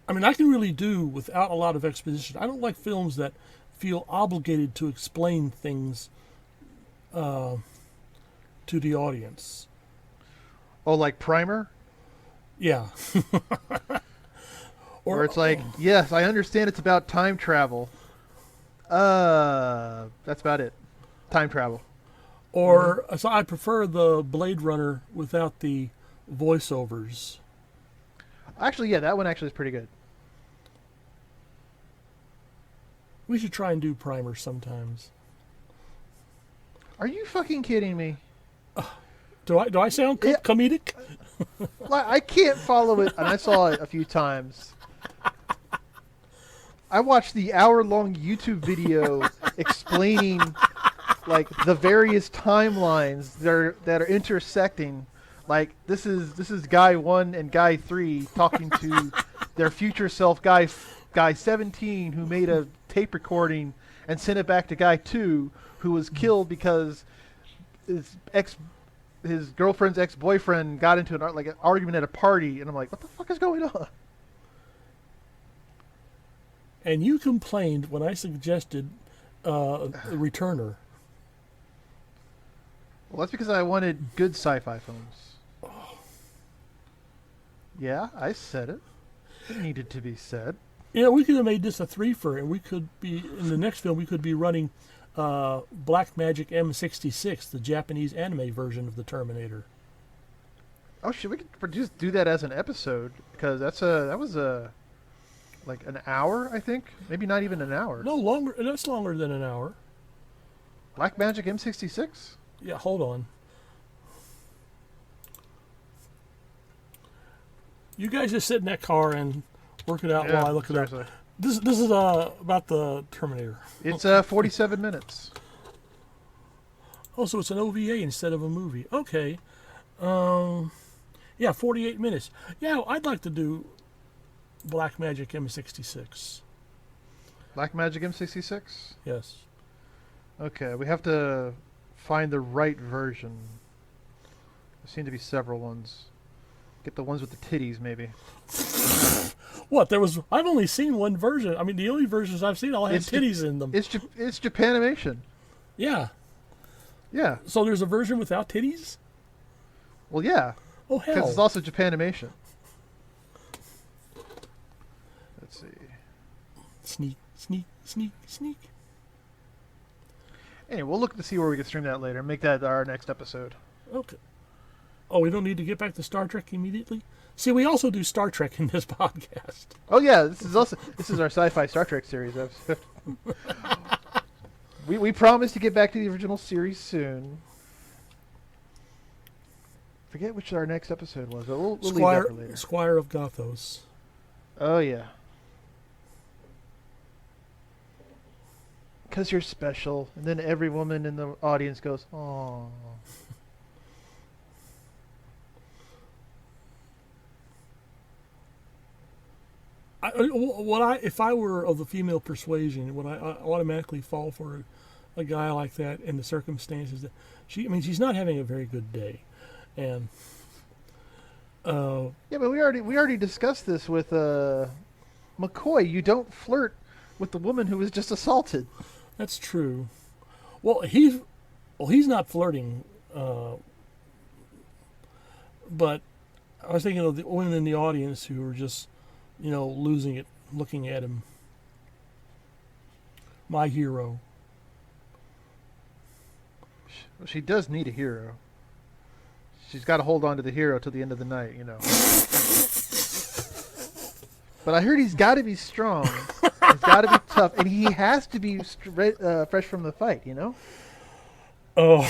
I mean, I can really do without a lot of exposition. I don't like films that feel obligated to explain things to the audience. Oh, like Primer? Yeah. Where it's like, yes, I understand it's about time travel. That's about it. Time travel. Or so I prefer the Blade Runner without the voiceovers. Actually, yeah, that one actually is pretty good. We should try and do Primer sometimes. Are you fucking kidding me? Do I sound Yeah. comedic? Like, I can't follow it, and I saw it a few times. I watched the hour-long YouTube video explaining like the various timelines that are intersecting. Like this is guy 1 and guy 3 talking to their future self, guy 17, who made a tape recording and sent it back to guy 2, who was killed because his girlfriend's ex-boyfriend got into an argument at a party. And I'm like, what the fuck is going on? And you complained when I suggested Returner. Well, that's because I wanted good sci-fi films. Yeah, I said it. It needed to be said. Yeah, we could have made this a threefer, and we could be in the next film. We could be running Black Magic M66, the Japanese anime version of the Terminator. Oh shit, we could just do that as an episode because that was like an hour, I think, maybe not even an hour. No, longer. That's longer than an hour. Black Magic M66. Yeah, hold on. You guys just sit in that car and work it out while I look it up. This is about the Terminator. It's 47 minutes. Oh, so it's an OVA instead of a movie. Okay. Yeah, 48 minutes. Yeah, I'd like to do Black Magic M66. Black Magic M66? Yes. Okay, we have to find the right version. There seem to be several ones. Get the ones with the titties, maybe. What? I've only seen one version. I mean, the only versions I've seen all have titties in them. It's Japanimation. Yeah. Yeah. So there's a version without titties? Well, yeah. Oh, hell. Because it's also Japanimation. Let's see. Sneak, sneak, sneak, sneak. Anyway, we'll look to see where we can stream that later. Make that our next episode. Okay. Oh, we don't need to get back to Star Trek immediately? See, we also do Star Trek in this podcast. Oh yeah, this is our sci-fi Star Trek series. we promise to get back to the original series soon. Forget which our next episode was. But we'll leave that for later. Squire of Gothos. Oh yeah. Because you're special, and then every woman in the audience goes, "Aww." If I were of the female persuasion, would I automatically fall for a guy like that in the circumstances that she's not having a very good day, and yeah, but we already discussed this with McCoy. You don't flirt with the woman who was just assaulted. That's true. Well, he's not flirting, but I was thinking of the women in the audience who were just, losing it, looking at him. My hero. Well, she does need a hero. She's got to hold on to the hero till the end of the night, But I heard he's got to be strong. He's got to be tough, and he has to be fresh from the fight, Oh.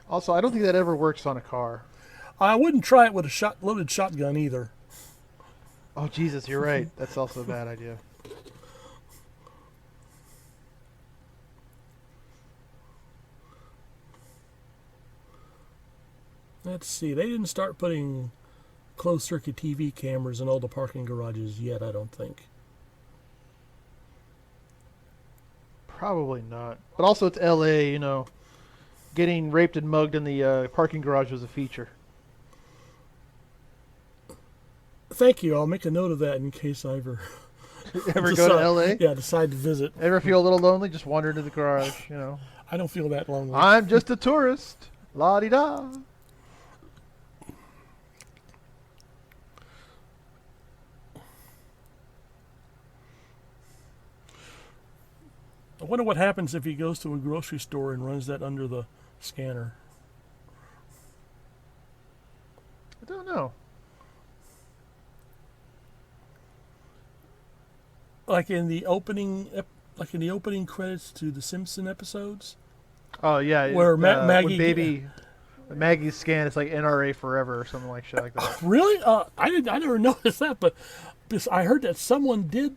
Also, I don't think that ever works on a car. I wouldn't try it with a loaded shotgun either. Oh, Jesus, you're right. That's also a bad idea. Let's see. They didn't start putting closed-circuit TV cameras in all the parking garages yet, I don't think. Probably not. But also, it's L.A., you know. Getting raped and mugged in the parking garage was a feature. Thank you. I'll make a note of that in case I ever Ever go to L.A.? Yeah, decide to visit. Ever feel a little lonely? Just wander into the garage, you know. I don't feel that lonely. I'm just a tourist. La-di-da. I wonder what happens if he goes to a grocery store and runs that under the scanner. I don't know. Like in the opening credits to the Simpson episodes. Oh yeah, Where Maggie, when Maggie's scan is like NRA forever or something like shit like that. Really? I never noticed that, but I heard that someone did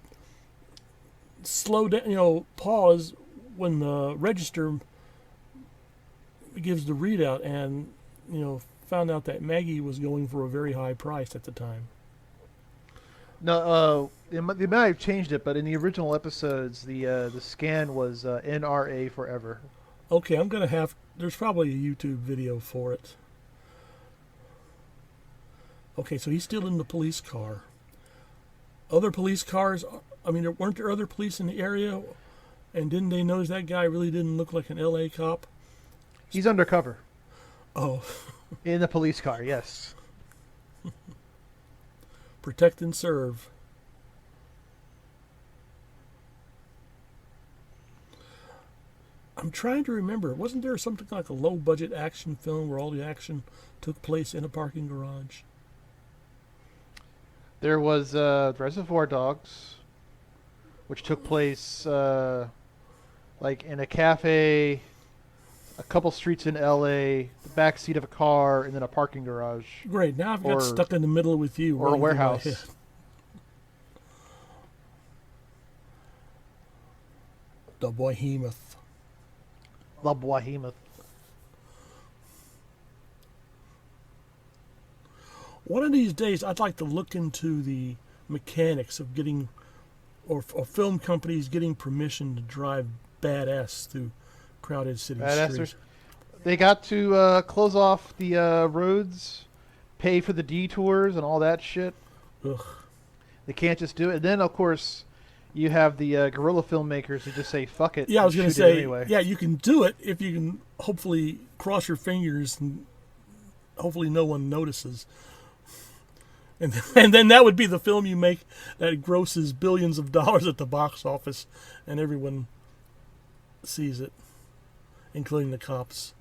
slow down, pause when the register gives the readout, and found out that Maggie was going for a very high price at the time. No, they might have changed it, but in the original episodes, the scan was NRA forever. Okay, there's probably a YouTube video for it. Okay, so he's still in the police car. Other police cars, weren't there other police in the area? And didn't they notice that guy really didn't look like an LA cop? He's undercover. Oh. In the police car, yes. Protect and serve. I'm trying to remember. Wasn't there something like a low-budget action film where all the action took place in a parking garage? There was Reservoir Dogs, which took place like in a cafe, a couple streets in L.A., the back seat of a car, and then a parking garage. Great. Now I've got stuck in the middle with you. Or a warehouse. The Behemoth. The Behemoth. One of these days, I'd like to look into the mechanics of getting, or film companies getting permission to drive badass through crowded city streets. They got to close off the roads, pay for the detours and all that shit. Ugh. They can't just do it. And then, of course, you have the guerrilla filmmakers who just say, fuck it. Yeah, I was going to say, anyway. Yeah, you can do it if you can hopefully cross your fingers and hopefully no one notices. And then that would be the film you make that grosses billions of dollars at the box office and everyone sees it, including the cops.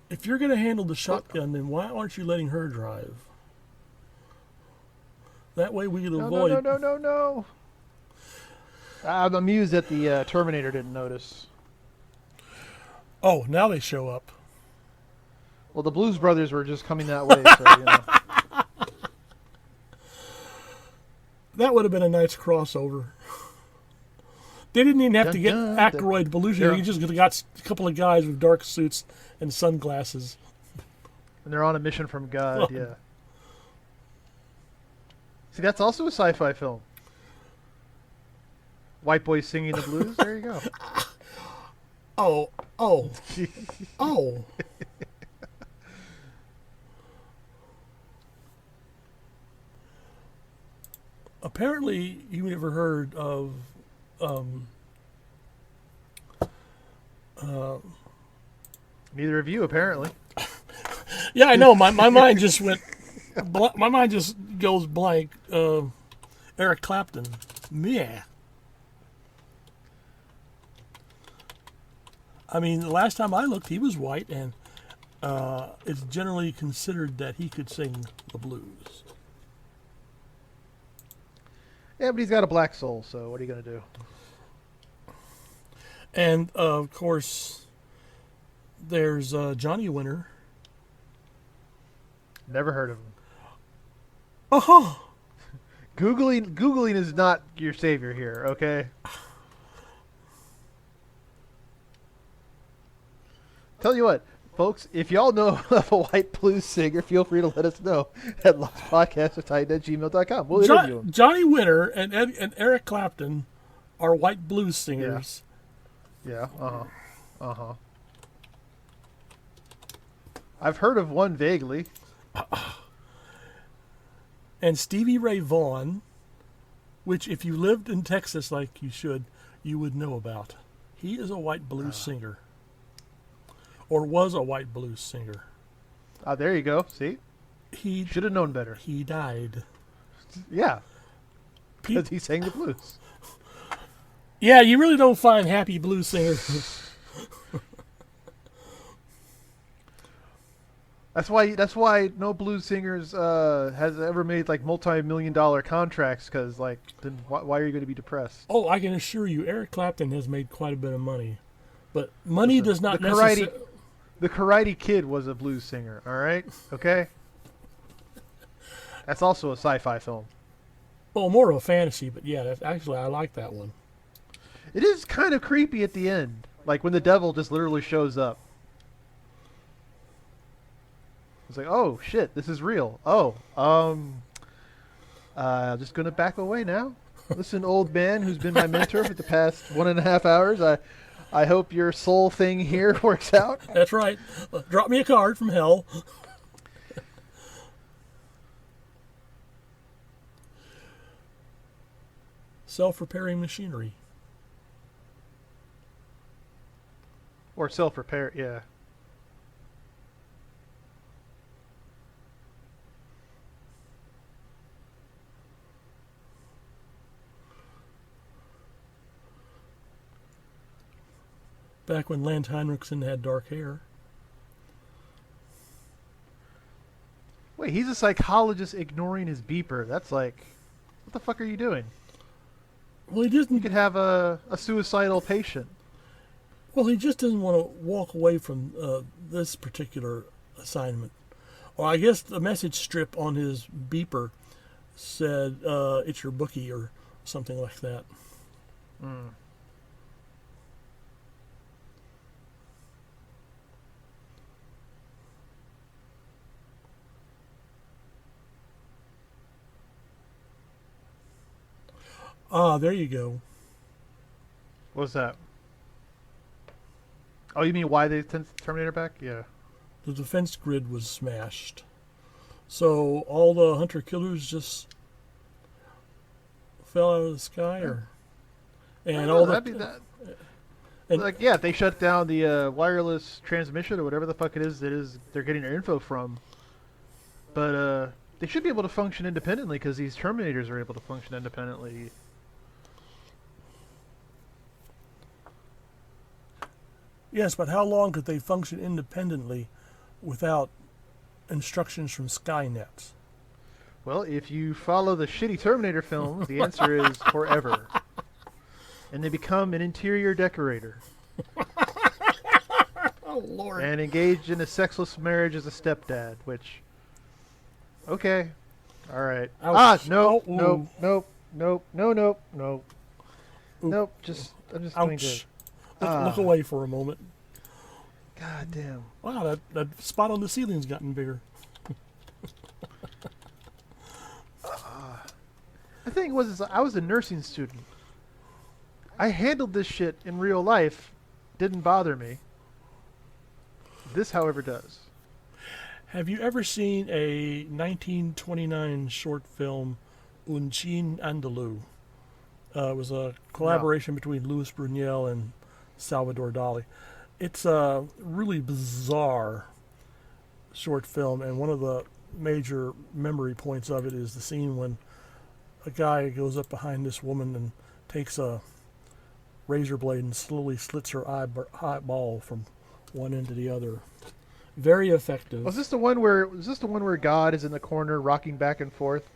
If you're going to handle the shotgun, then why aren't you letting her drive? That way we could avoid... No. I'm amused that the Terminator didn't notice. Oh, now they show up. Well, the Blues Brothers were just coming that way, so, That would have been a nice crossover. They didn't even have to get Aykroyd Belushi. They just got a couple of guys with dark suits and sunglasses. And they're on a mission from God, yeah. See, that's also a sci-fi film. White boys singing the blues. There you go. Oh. Apparently, you never heard of neither of you, apparently. Yeah, I know. My mind just went. My mind just goes blank. Eric Clapton. Yeah. I mean, the last time I looked, he was white, and it's generally considered that he could sing the blues. Yeah, but he's got a black soul, so what are you going to do? And, of course, there's Johnny Winter. Never heard of him. Uh-huh. Googling is not your savior here, okay? Tell you what, folks, if y'all know of a white blues singer, feel free to let us know at lostpodcast@gmail.com. We'll interview him. Johnny Winter and Eric Clapton are white blues singers. Yeah. Uh-huh. I've heard of one vaguely. And Stevie Ray Vaughan, which if you lived in Texas like you should, you would know about. He is a white blues singer. Or was a white blues singer. There you go. See? He Should have known better. He died. Yeah. Because he sang the blues. Yeah, you really don't find happy blues singers. That's why no blues singers has ever made like multi-million-dollar contracts. Because like, then why are you going to be depressed? Oh, I can assure you, Eric Clapton has made quite a bit of money, but money Listen, does not the necessarily. The Karate Kid was a blues singer. All right, okay. That's also a sci-fi film. Well, more of a fantasy, but yeah, actually I like that one. It is kind of creepy at the end, like when the devil just literally shows up. It's like, oh shit, this is real. Oh, just gonna back away now. Listen, old man who's been my mentor for the past 1.5 hours. I hope your soul thing here works out. That's right. Drop me a card from hell. Self-repairing machinery. Or self-repair, yeah. Back when Lance Henriksen had dark hair. Wait, he's a psychologist ignoring his beeper. That's like, what the fuck are you doing? Well, he You doesn't. could have a suicidal patient. Well, he just doesn't want to walk away from this particular assignment. Or I guess the message strip on his beeper said, "It's your bookie" or something like that. Mm. Ah, there you go. What's that? Oh, you mean why they sent Terminator back? Yeah. The defense grid was smashed. So all the hunter-killers just fell out of the sky? Or, and all that'd that... be that. And, Like, yeah, if they shut down the wireless transmission or whatever the fuck it is they're getting their info from. But they should be able to function independently because these Terminators are able to function independently. yes, but how long could they function independently without instructions from Skynet? Well, if you follow the shitty Terminator films, the answer is forever. And they become an interior decorator. Oh, Lord. And engage in a sexless marriage as a stepdad, which... Okay. Alright. Ouch. No, Oh, no, ooh. nope, nope, no, nope, nope. Ooh. Nope, I'm just going to... Ouch. Look away for a moment. God damn. Wow, that spot on the ceiling's gotten bigger. The thing was, I was a nursing student. I handled this shit in real life. Didn't bother me. This, however, does. Have you ever seen a 1929 short film, Un Chien Andalou? It was a collaboration between Louis Buñuel and Salvador Dali. It's a really bizarre short film, and one of the major memory points of it is the scene when a guy goes up behind this woman and takes a razor blade and slowly slits her eyeball from one end to the other. Very effective. Was this the one where God is in the corner rocking back and forth?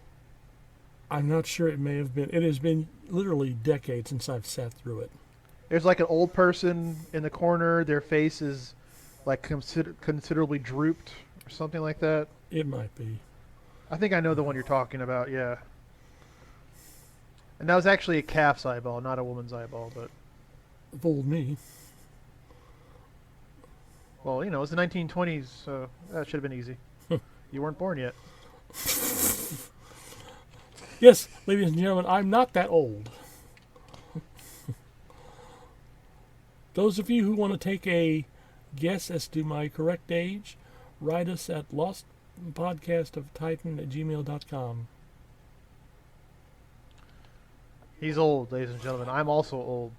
I'm not sure. It may have been. It has been literally decades since I've sat through it. There's like an old person in the corner. Their face is like considerably drooped or something like that. It might be. I think I know the one you're talking about, yeah. And that was actually a calf's eyeball, not a woman's eyeball, but... Fooled me. Well, you know, it was the 1920s, so that should have been easy. You weren't born yet. Yes, ladies and gentlemen, I'm not that old. Those of you who want to take a guess as to my correct age, write us at lostpodcastoftitan@gmail.com. He's old, ladies and gentlemen. I'm also old.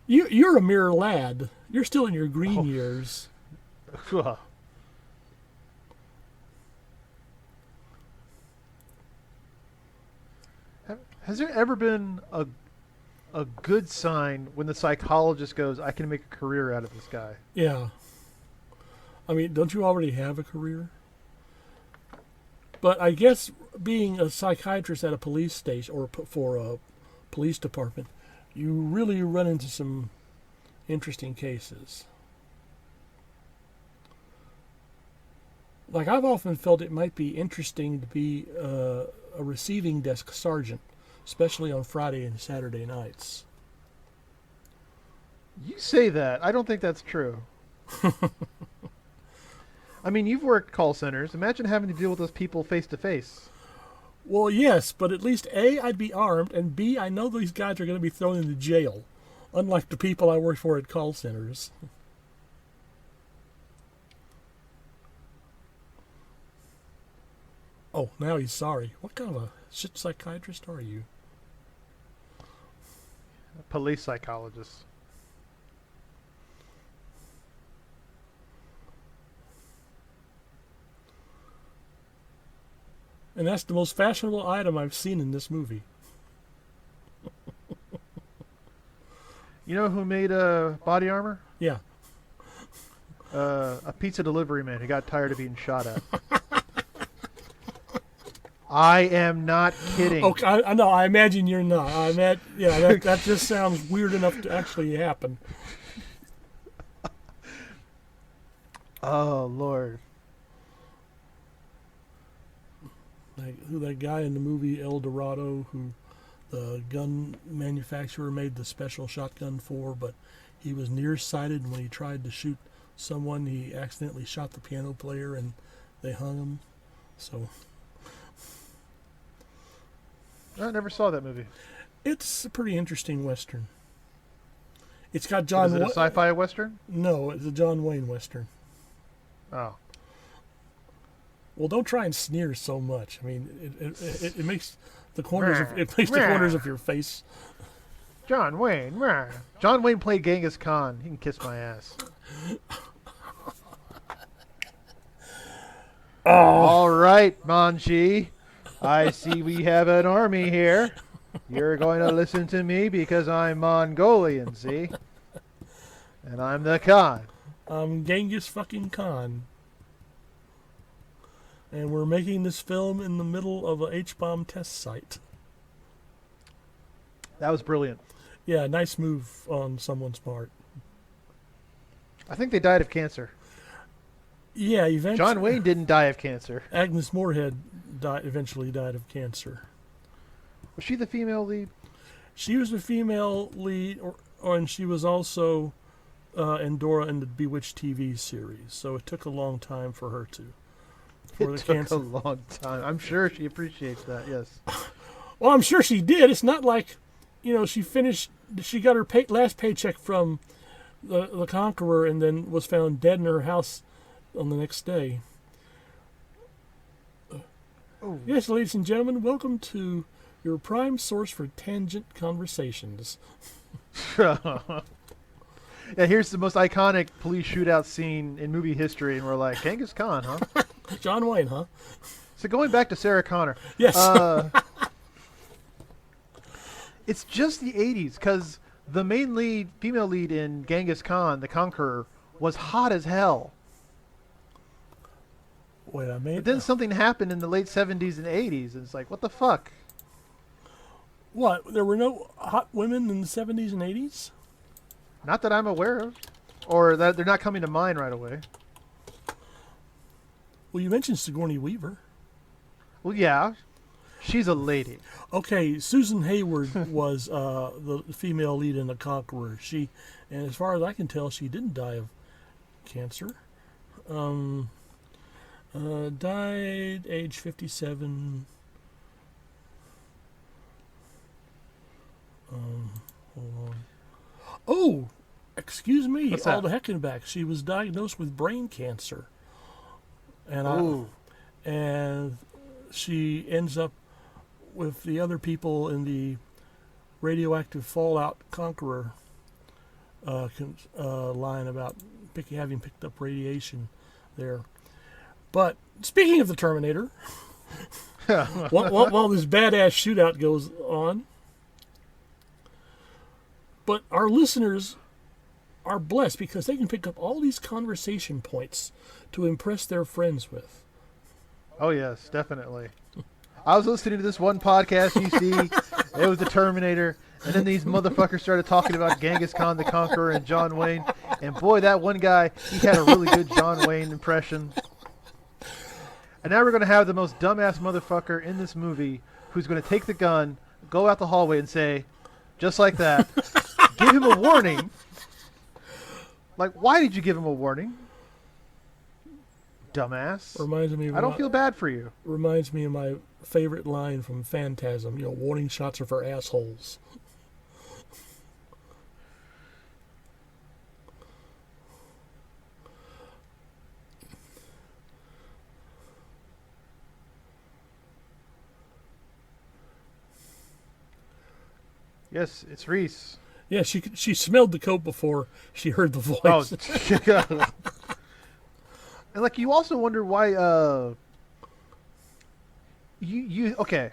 You're a mere lad. You're still in your green years. Has there ever been a good sign when the psychologist goes, I can make a career out of this guy? Yeah. I mean, don't you already have a career? But I guess being a psychiatrist at a police station or for a police department, you really run into some interesting cases. Like, I've often felt it might be interesting to be a receiving desk sergeant, especially on Friday and Saturday nights. You say that. I don't think that's true. I mean, you've worked call centers. Imagine having to deal with those people face to face. Well, yes, but at least A, I'd be armed, and B, I know these guys are going to be thrown into jail, unlike the people I work for at call centers. Oh, now he's sorry. What kind of a shit psychiatrist are you? A police psychologist. And that's the most fashionable item I've seen in this movie. You know who made body armor? Yeah. A pizza delivery man who got tired of being shot at. I am not kidding. Okay, I know. I imagine you're not. That just sounds weird enough to actually happen. Oh, Lord. Who that guy in the movie El Dorado, who the gun manufacturer made the special shotgun for, but he was nearsighted, and when he tried to shoot someone, he accidentally shot the piano player, and they hung him. So I never saw that movie. it's a pretty interesting Western. It's got Is John. it a sci-fi Western? No, it's a John Wayne Western. Oh. Well, don't try and sneer so much. I mean, it makes the corners of the corners of your face. John Wayne. John Wayne played Genghis Khan. He can kiss my ass. Oh. All right, Manji. I see we have an army here. You're going to listen to me because I'm Mongolian, see? And I'm the Khan. I'm Genghis fucking Khan. And we're making this film in the middle of a H-bomb test site. That was brilliant. Yeah, nice move on someone's part. I think they died of cancer. Yeah, eventually. John Wayne didn't die of cancer. Agnes Moorehead eventually died of cancer. Was she the female lead? She was the female lead, and she was also Endora in the Bewitched TV series. So it took a long time for her to. It took a long time. I'm sure she appreciates that, yes. Well, I'm sure she did. It's not like, she got her last paycheck from the Conqueror and then was found dead in her house on the next day. Oh. Yes, ladies and gentlemen, welcome to your prime source for tangent conversations. Yeah, here's the most iconic police shootout scene in movie history, and we're like, Genghis Khan, huh? John Wayne, huh? So going back to Sara Connor. Yes. It's just the 80s, because the main lead, female lead in Genghis Khan, the Conqueror, was hot as hell. Wait, But then something happened in the late 70s and 80s, and it's like, what the fuck? What? There were no hot women in the 70s and 80s? Not that I'm aware of. Or that they're not coming to mind right away. Well, you mentioned Sigourney Weaver. Well, yeah. She's a lady. Okay, Susan Hayward was the female lead in The Conqueror. And as far as I can tell, she didn't die of cancer. Died age 57. Hold on. Oh, Excuse me, What's all that? the heckenback. She was diagnosed with brain cancer, and Ooh. and she ends up with the other people in the radioactive fallout conqueror line about having picked up radiation there. But speaking of the Terminator, while this badass shootout goes on, but our listeners are blessed because they can pick up all these conversation points to impress their friends with. Oh, yes, definitely. I was listening to this one podcast you see. It was the Terminator. And then these motherfuckers started talking about Genghis Khan the Conqueror and John Wayne. And boy, that one guy, he had a really good John Wayne impression. And now we're going to have the most dumbass motherfucker in this movie who's going to take the gun, go out the hallway and say, just like that, give him a warning. Like, why did you give him a warning? Dumbass. Reminds me. I don't feel bad for you. Reminds me of my favorite line from Phantasm. Warning shots are for assholes. Yes, it's Reese. Yeah, she smelled the coat before she heard the voice. Oh, and like you also wonder why. You okay?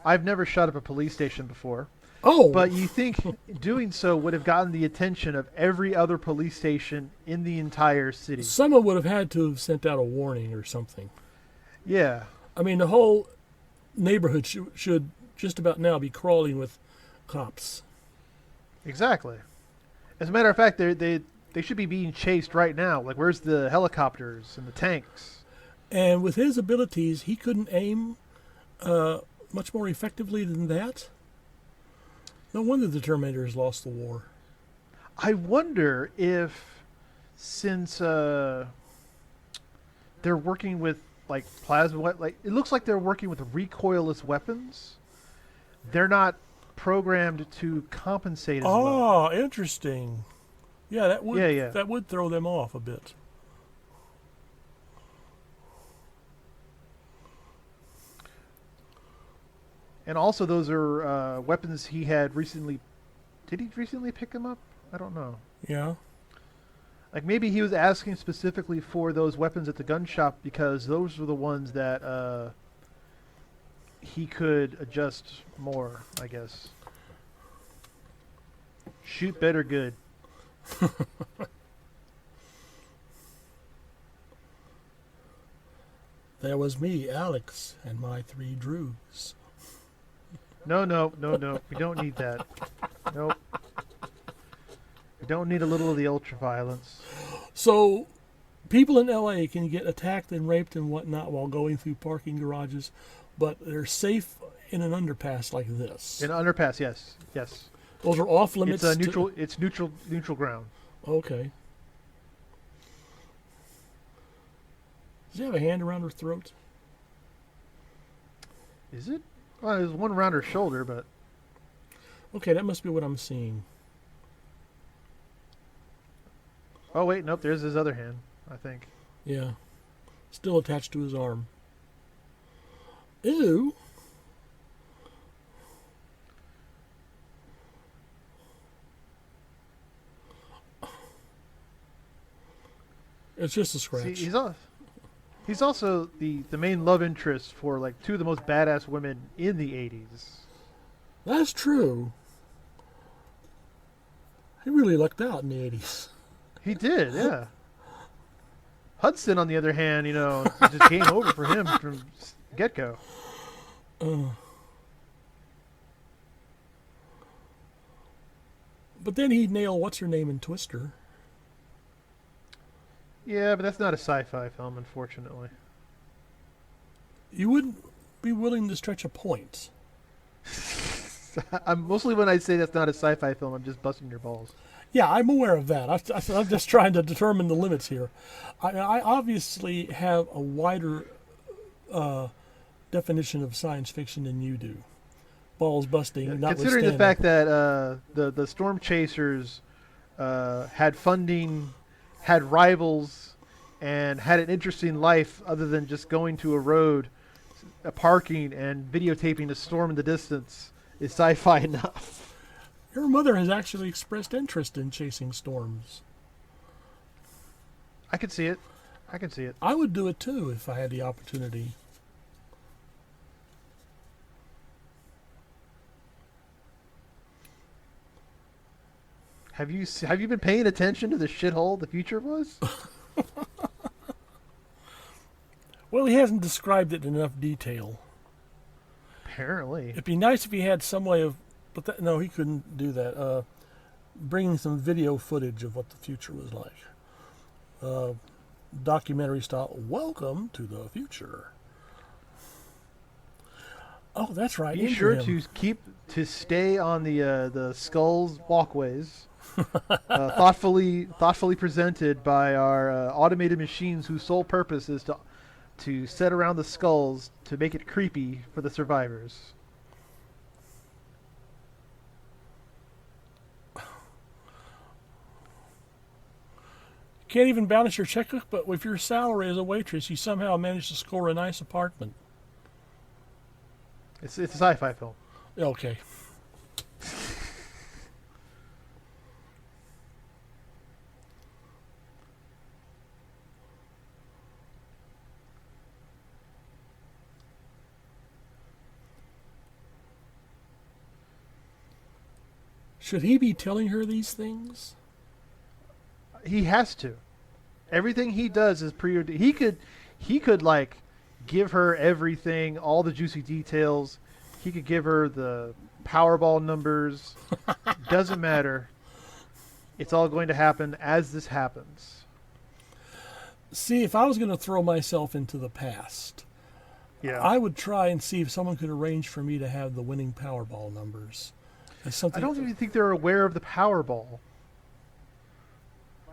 I've never shot up a police station before, Oh, but you think doing so would have gotten the attention of every other police station in the entire city? someone would have had to have sent out a warning or something. Yeah, I mean, the whole neighborhood should just about now be crawling with cops. exactly. As a matter of fact, they should be being chased right now. Like, where's the helicopters and the tanks? And with his abilities, he couldn't aim much more effectively than that. No wonder the Terminator has lost the war. I wonder if, since they're working with like plasma, like it looks like they're working with recoilless weapons, they're not programmed to compensate as well. Oh, interesting. Yeah, that would Yeah. that would throw them off a bit. And also, those are weapons he had recently. Did he recently pick them up? I don't know. Yeah. Like maybe he was asking specifically for those weapons at the gun shop because those were the ones that he could adjust more, I guess. Shoot better good. There was me, Alex, and my 3 Drews. No. We don't need that. Nope. We don't need a little of the ultra violence. So, people in LA can get attacked and raped and whatnot while going through parking garages, but they're safe in an underpass like this. In an underpass, yes. Those are off limits. It's neutral. It's neutral ground. Okay. Does he have a hand around her throat? Is it? Well, there's one around her shoulder, but Okay, that must be what I'm seeing. oh wait, nope. There's his other hand, I think. Yeah. Still attached to his arm. Ew. It's just a scratch. See, he's also the main love interest for like 2 of the most badass women in the 80s. That's true. He really lucked out in the 80s. He did, yeah. Hudson, on the other hand, it just game over for him from get-go. But then he'd nail what's-her-name in Twister. Yeah, but that's not a sci-fi film, unfortunately. You wouldn't be willing to stretch a point. I'm mostly when I say that's not a sci-fi film, I'm just busting your balls. Yeah, I'm aware of that. I'm just trying to determine the limits here. I obviously have a wider definition of science fiction than you do. Balls busting, Considering the notwithstanding. fact that the storm chasers had funding, had rivals, and had an interesting life other than just going to a road, a parking, and videotaping a storm in the distance is sci-fi enough. Your mother has actually expressed interest in chasing storms. I could see it. I can see it. I would do it too if I had the opportunity. Have you been paying attention to the shithole the future was? Well, he hasn't described it in enough detail. Apparently. It'd be nice if he had some way of, no, he couldn't do that. Bringing some video footage of what the future was like. Documentary style. Welcome to the future. Oh, that's right. Be sure to stay on the Skulls walkways, thoughtfully presented by our automated machines whose sole purpose is to set around the skulls to make it creepy for the survivors. Can't even balance your checkbook, but with your salary as a waitress, you somehow managed to score a nice apartment. It's a sci-fi film. Okay. Should he be telling her these things? He has to. Everything he does is he could like give her everything, all the juicy details. He could give her the Powerball numbers. Doesn't matter. It's all going to happen as this happens. See, if I was going to throw myself into the past, Yeah. I would try and see if someone could arrange for me to have the winning Powerball numbers. I don't even think they're aware of the Powerball.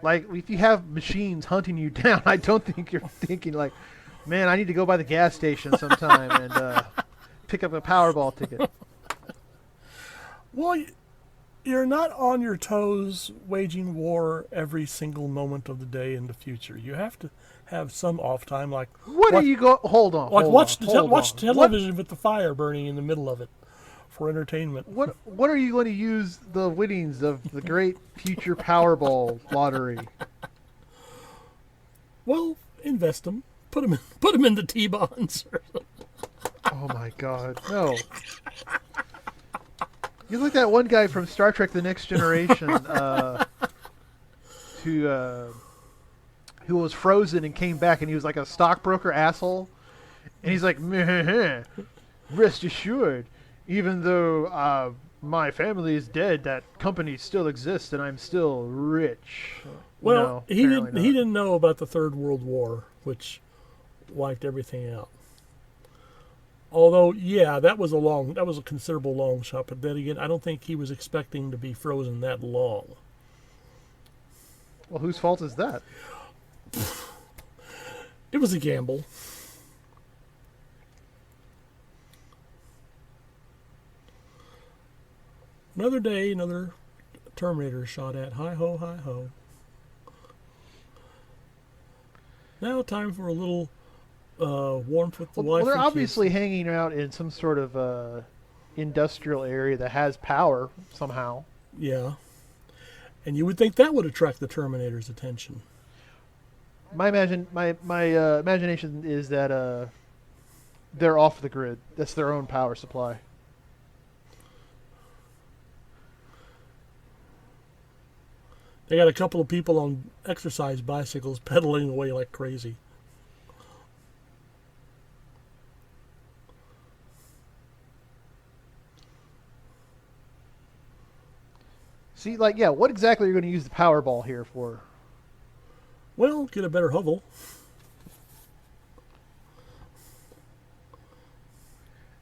Like, if you have machines hunting you down, I don't think you're thinking like, man, I need to go by the gas station sometime and pick up a Powerball ticket. Well, you're not on your toes waging war every single moment of the day in the future. You have to have some off time, like Hold on. Like watch Hold on. television with the fire burning in the middle of it for entertainment. What are you going to use the winnings of the great future Powerball lottery? Well, invest them. Put them in the T-bonds. Oh my God, no! You look like that one guy from Star Trek: The Next Generation, who was frozen and came back, and he was like a stockbroker asshole, and he's like, meh, rest assured, even though my family is dead, that company still exists, and I'm still rich. Well, no, he didn't know about the Third World War, which wiped everything out. Although, yeah, that was a considerable long shot. But then again, I don't think he was expecting to be frozen that long. Well, whose fault is that? It was a gamble. Another day, another Terminator shot at. Hi ho, hi ho. Now time for a little warmth with the wife. Well, they're and obviously kids. hanging out in some sort of industrial area that has power somehow. Yeah. And you would think that would attract the Terminator's attention. My imagination is that they're off the grid. That's their own power supply. They got a couple of people on exercise bicycles pedaling away like crazy. See, like, yeah, what exactly are you going to use the Powerball here for? Well, get a better hovel.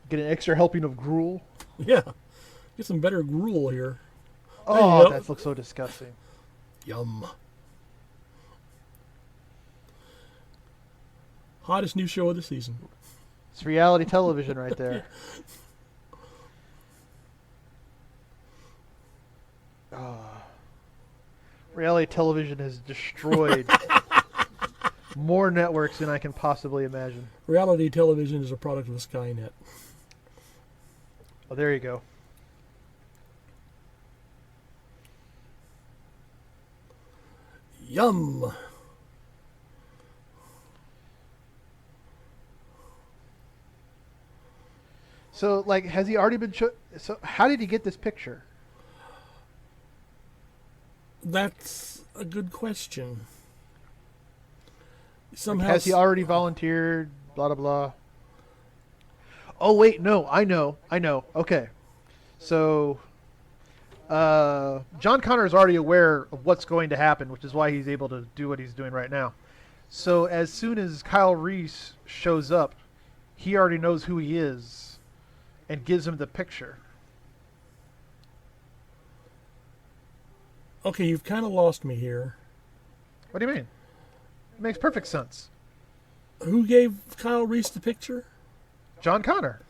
Get an extra helping of gruel? Yeah. Get some better gruel here. Oh, that looks so disgusting. Yum. Hottest new show of the season. It's reality television right there. Reality television has destroyed more networks than I can possibly imagine. Reality television is a product of Skynet. Oh, there you go. Yum. So, like, has he already been... So, how did he get this picture? That's a good question. Like, Somehow, has he already volunteered? Blah, blah, blah. Oh, wait, no. I know. Okay. So, John Connor is already aware of what's going to happen, which is why he's able to do what he's doing right now. So, as soon as Kyle Reese shows up, he already knows who he is and gives him the picture. Okay, you've kind of lost me here. What do you mean? It makes perfect sense. Who gave Kyle Reese the picture? John Connor.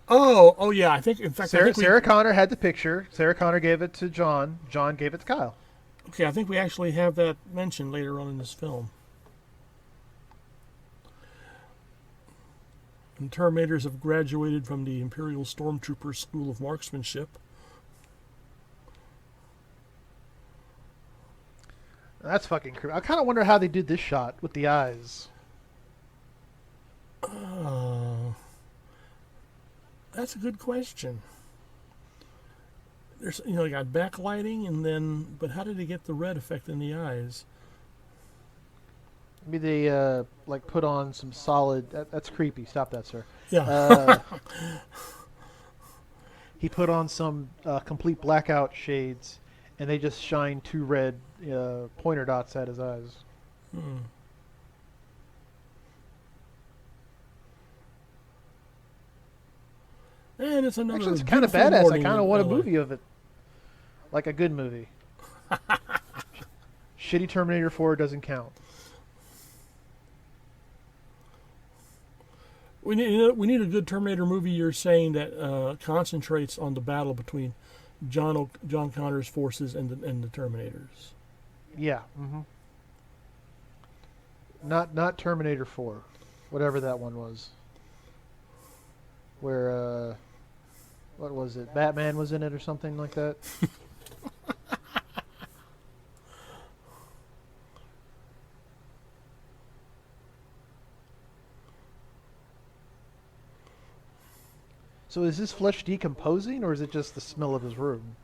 Oh yeah. I think, in fact, Sarah Connor had the picture. Sarah Connor gave it to John. John gave it to Kyle. Okay, I think we actually have that mentioned later on in this film. And Terminators have graduated from the Imperial Stormtrooper School of Marksmanship. That's fucking creepy. I kind of wonder how they did this shot with the eyes. That's a good question. There's, you got backlighting, and then, but how did they get the red effect in the eyes? Maybe they like put on some solid. That's creepy. Stop that, sir. Yeah. He put on some complete blackout shades, and they just shine two red pointer dots at his eyes. And it's another. Actually, it's kind of beautiful badass. I morning kind of in want a LA. movie of it, like a good movie. Shitty Terminator 4 doesn't count. We need a good Terminator movie. You're saying that concentrates on the battle between John Connor's forces and the Terminators. Yeah. Mm-hmm. Not Terminator 4, whatever that one was. Where what was it? Batman was in it or something like that. So is this flesh decomposing, or is it just the smell of his room?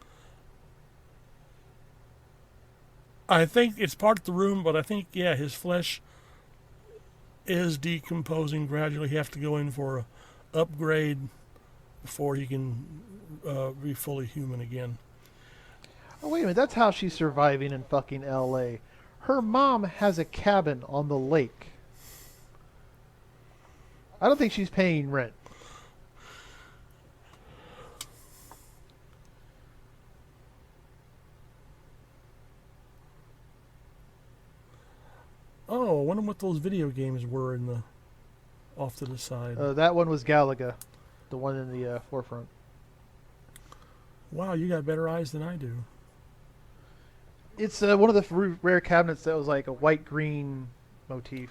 I think it's part of the room, but I think, yeah, his flesh is decomposing gradually. He has to go in for a upgrade before he can be fully human again. Oh, wait a minute. That's how she's surviving in fucking L.A. Her mom has a cabin on the lake. I don't think she's paying rent. Oh, I wonder what those video games were in the off to the side. That one was Galaga, the one in the forefront. Wow, you got better eyes than I do. It's one of the rare cabinets that was like a white-green motif.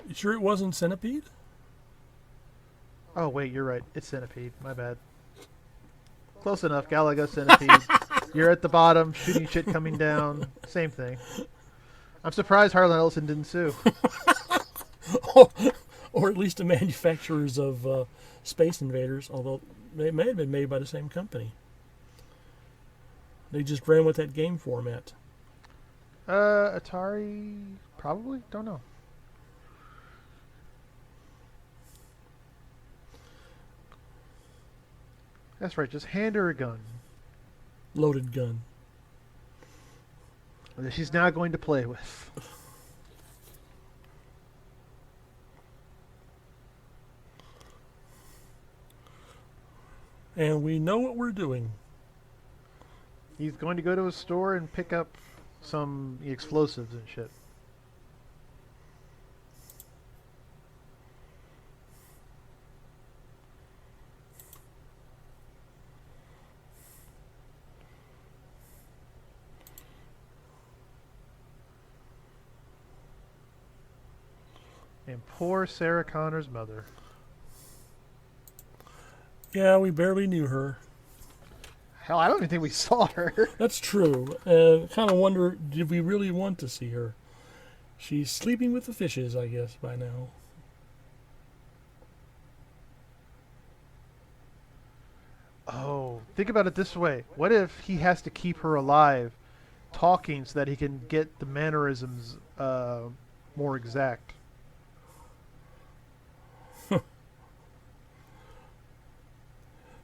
You sure it wasn't Centipede? Oh, wait, you're right. It's Centipede. My bad. Close enough. Galaga, Centipede. You're at the bottom, shooting shit coming down. Same thing. I'm surprised Harlan Ellison didn't sue. Or at least the manufacturers of Space Invaders, although they may have been made by the same company. They just ran with that game format. Atari, probably? Don't know. That's right, just hand her a gun. Loaded gun. That she's now going to play with. And we know what we're doing. He's going to go to a store and pick up some explosives and shit. And poor Sara Connor's mother. Yeah, we barely knew her. Hell, I don't even think we saw her. That's true. Kind of wonder, did we really want to see her? She's sleeping with the fishes, I guess, by now. Oh, think about it this way. What if he has to keep her alive, talking so that he can get the mannerisms more exact?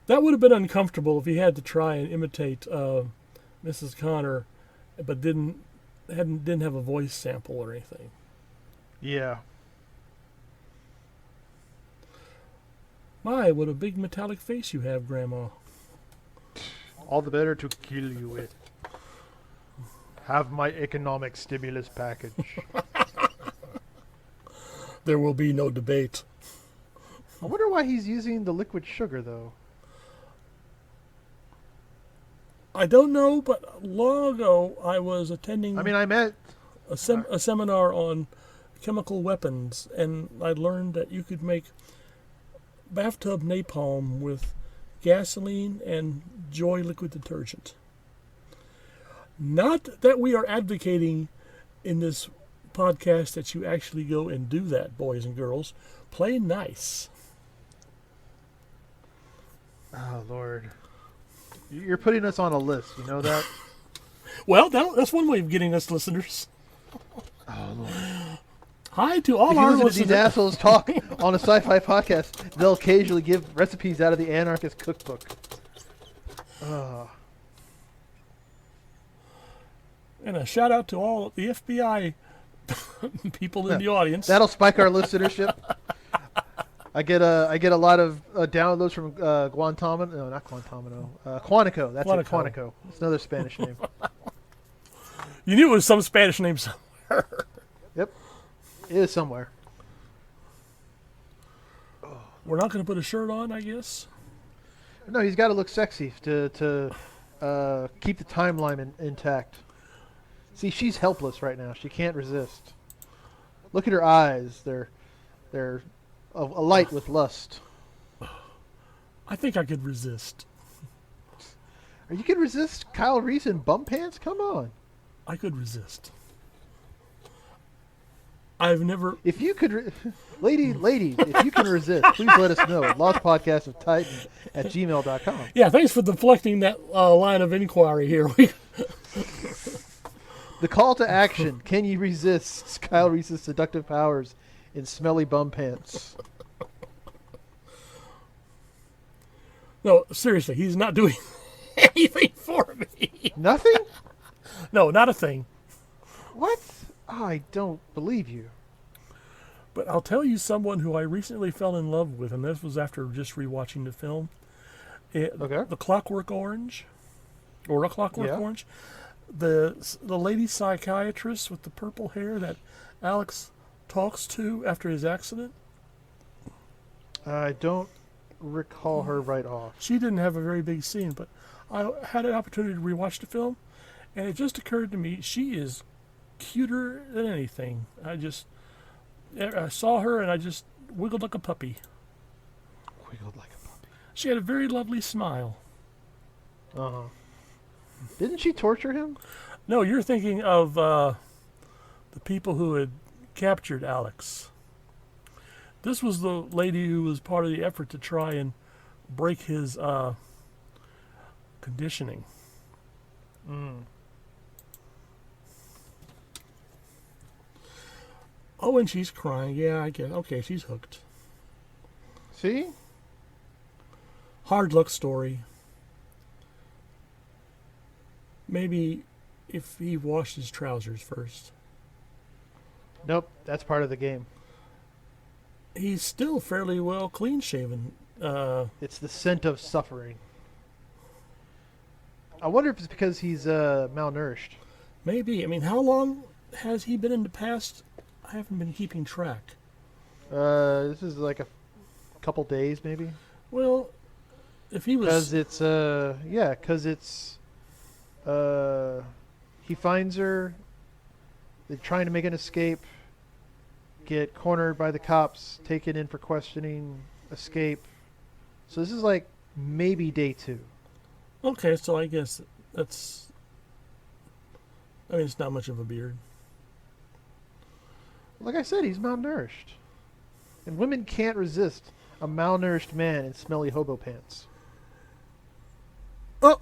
That would have been uncomfortable if he had to try and imitate Mrs. Connor, but didn't have a voice sample or anything. Yeah. My, what a big metallic face you have, Grandma. All the better to kill you with. Have my economic stimulus package. There will be no debate. I wonder why he's using the liquid sugar, though. I don't know, but long ago I was attending I met... a seminar on chemical weapons, and I learned that you could make bathtub napalm with gasoline and Joy liquid detergent. Not that we are advocating in this podcast that you actually go and do that, boys and girls. Play nice. Oh, Lord. You're putting us on a list, you know that? Well, that's one way of getting us listeners. Oh, Lord. Hi to all If you our listen to listeners. these assholes talk on a sci-fi podcast, they'll occasionally give recipes out of the Anarchist Cookbook. And a shout out to all the FBI people in the audience. That'll spike our listenership. I get a lot of downloads from Guantanamo. No, not Guantanamo. Quantico. That's it. Quantico. It's another Spanish name. You knew it was some Spanish name somewhere. Yep. It is somewhere. We're not going to put a shirt on, I guess. No, he's got to look sexy to keep the timeline intact. See, she's helpless right now. She can't resist. Look at her eyes. They're alight with lust. I think I could resist. You can resist Kyle Reese in bum pants? Come on. I could resist. I've never... If you could... Ladies, if you can resist, please let us know at lostpodcastoftitans@gmail.com. Yeah, thanks for deflecting that line of inquiry here. The call to action. Can you resist Kyle Reese's seductive powers in smelly bum pants? No, seriously, he's not doing anything for me. Nothing? No, not a thing. What? I don't believe you. But I'll tell you someone who I recently fell in love with, and this was after just rewatching the film. Okay. The Clockwork Orange. Or A Clockwork Orange. The lady psychiatrist with the purple hair that Alex talks to after his accident. I don't recall her right off. She didn't have a very big scene, but I had an opportunity to rewatch the film, and it just occurred to me she is cuter than anything. I saw her and I just wiggled like a puppy. Wiggled like a puppy. She had a very lovely smile. Uh-huh. Didn't she torture him? No, you're thinking of the people who had captured Alex. This was the lady who was part of the effort to try and break his conditioning. Mm. Oh, and she's crying. Yeah, I get it. Okay, she's hooked. See? Hard luck story. Maybe if he washed his trousers first. Nope, that's part of the game. He's still fairly well clean shaven. It's the scent of suffering. I wonder if it's because he's malnourished. Maybe. I mean, how long has he been in the past? I haven't been keeping track. This is like a couple days, maybe. Well, if he was... Because it's, he finds her, they're trying to make an escape, get cornered by the cops, taken in for questioning, escape. So this is like maybe day 2. Okay, so I guess that's. I mean, it's not much of a beard. Like I said, he's malnourished. And women can't resist a malnourished man in smelly hobo pants. Oh,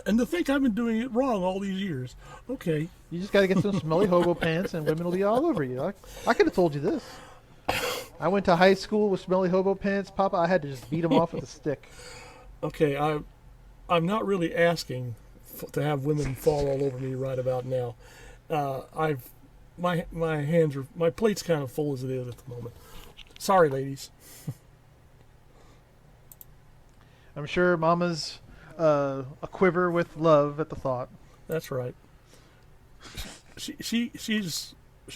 and to think I've been doing it wrong all these years. Okay. You just got to get some smelly hobo pants and women will be all over you. I could have told you this. I went to high school with smelly hobo pants, Papa. I had to just beat them off with a stick. Okay, I'm not really asking to have women fall all over me right about now. My plate's kind of full as it is at the moment. Sorry, ladies. I'm sure Mama's a quiver with love at the thought. That's right. She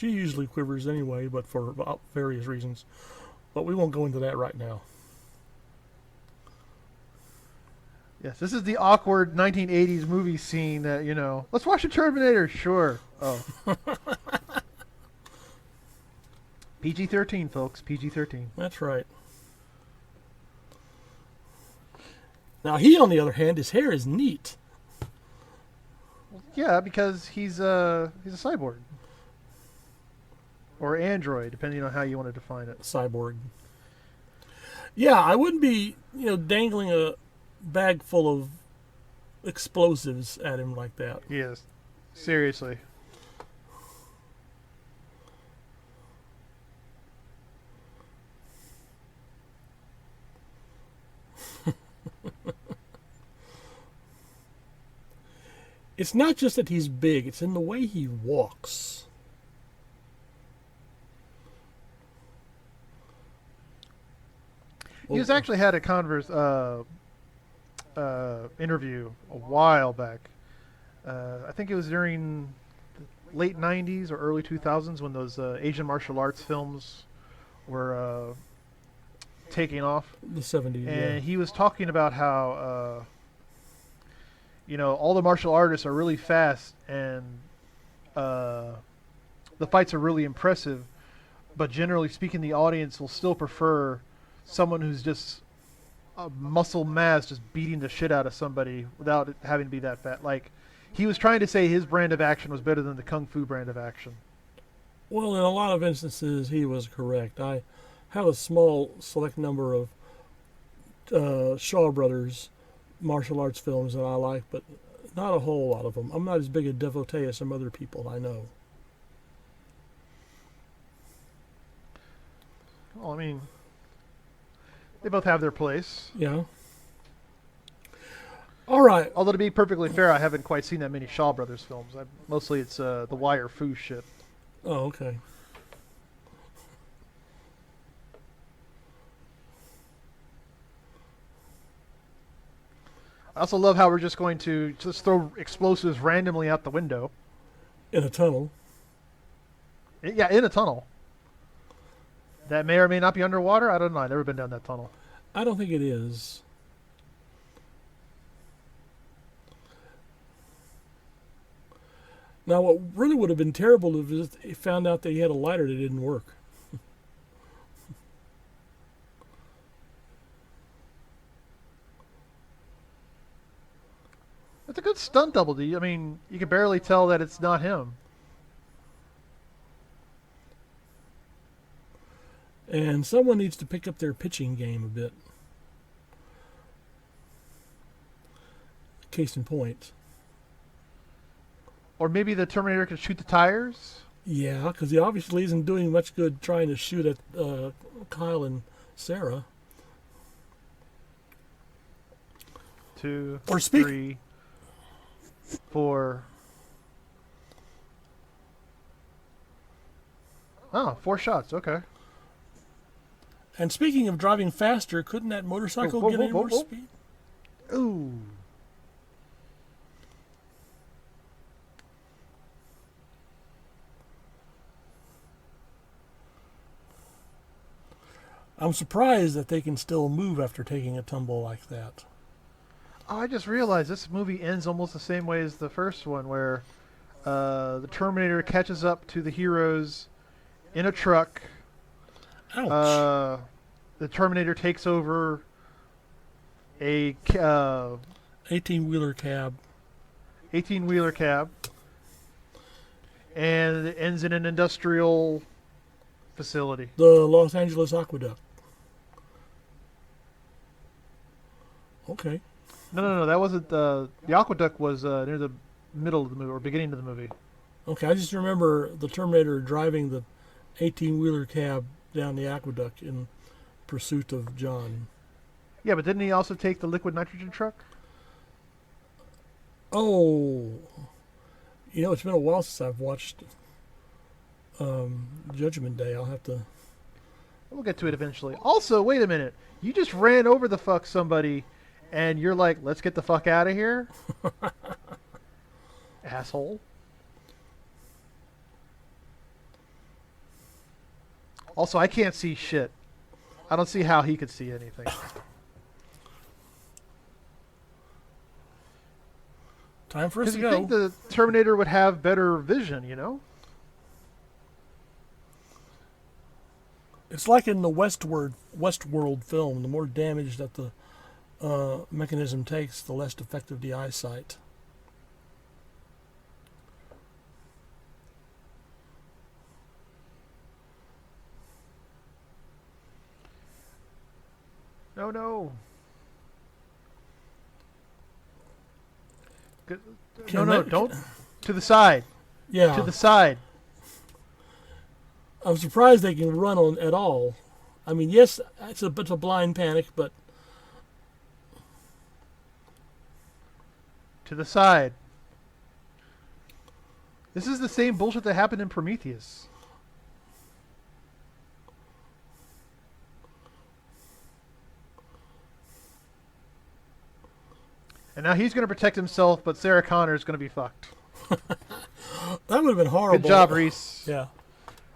usually quivers anyway, but for various reasons. But we won't go into that right now. Yes, this is the awkward 1980s movie scene that, let's watch the Terminator. Sure. Oh. PG-13, folks. PG-13. That's right. Now he, on the other hand, his hair is neat. Yeah, because he's a cyborg. Or android, depending on how you want to define it. Cyborg. Yeah, I wouldn't be, dangling a bag full of explosives at him like that. Yes. Seriously. It's not just that he's big, it's in the way he walks. He was actually had a interview a while back. I think it was during the late 90s or early 2000s when those Asian martial arts films were taking off. The 70s, and he was talking about how, all the martial artists are really fast and the fights are really impressive, but generally speaking, the audience will still prefer someone who's just a muscle mass just beating the shit out of somebody without it having to be that fat. Like, he was trying to say his brand of action was better than the Kung Fu brand of action. Well, in a lot of instances, he was correct. I have a small select number of Shaw Brothers martial arts films that I like, but not a whole lot of them. I'm not as big a devotee as some other people I know. Well, I mean, they both have their place. Yeah. All right. Although, to be perfectly fair, I haven't quite seen that many Shaw Brothers films. Mostly it's The Wire Fu shit. Oh, okay. I also love how we're just going to just throw explosives randomly out the window. In a tunnel. Yeah, in a tunnel. That may or may not be underwater. I don't know. I've never been down that tunnel. I don't think it is. Now, what really would have been terrible if he found out that he had a lighter that didn't work. It's a good stunt double. I mean, you can barely tell that it's not him. And someone needs to pick up their pitching game a bit. Case in point. Or maybe the Terminator could shoot the tires. Yeah, because he obviously isn't doing much good trying to shoot at Kyle and Sarah. 2, Or 3, 4. Oh, 4 shots. Okay. And speaking of driving faster, couldn't that motorcycle get any more speed? Ooh. I'm surprised that they can still move after taking a tumble like that. Oh, I just realized this movie ends almost the same way as the first one, where the Terminator catches up to the heroes in a truck Ouch. The Terminator takes over a 18-wheeler cab. 18-wheeler cab, and it ends in an industrial facility. The Los Angeles Aqueduct. Okay. No. That wasn't the aqueduct was near the middle of the movie or beginning of the movie. Okay, I just remember the Terminator driving the 18-wheeler cab down the aqueduct in pursuit of John. Yeah, but didn't he also take the liquid nitrogen truck? Oh, it's been a while since I've watched Judgment Day. I'll have to. We'll get to it eventually. Also, wait a minute. You just ran over the fuck somebody, and you're like, "Let's get the fuck out of here," asshole. Also, I can't see shit. I don't see how he could see anything. Time for us to You go. think the Terminator would have better vision, you know? It's like in the Westworld film. The more damage that the mechanism takes, the less effective the eyesight. No. Can No, they- don't. To the side. Yeah. To the side. I'm surprised they can run on at all. I mean, yes, it's a blind panic, but To the side. This is the same bullshit that happened in Prometheus. And now he's going to protect himself, but Sarah Connor is going to be fucked. that would have been horrible. Good job, Reese. Yeah.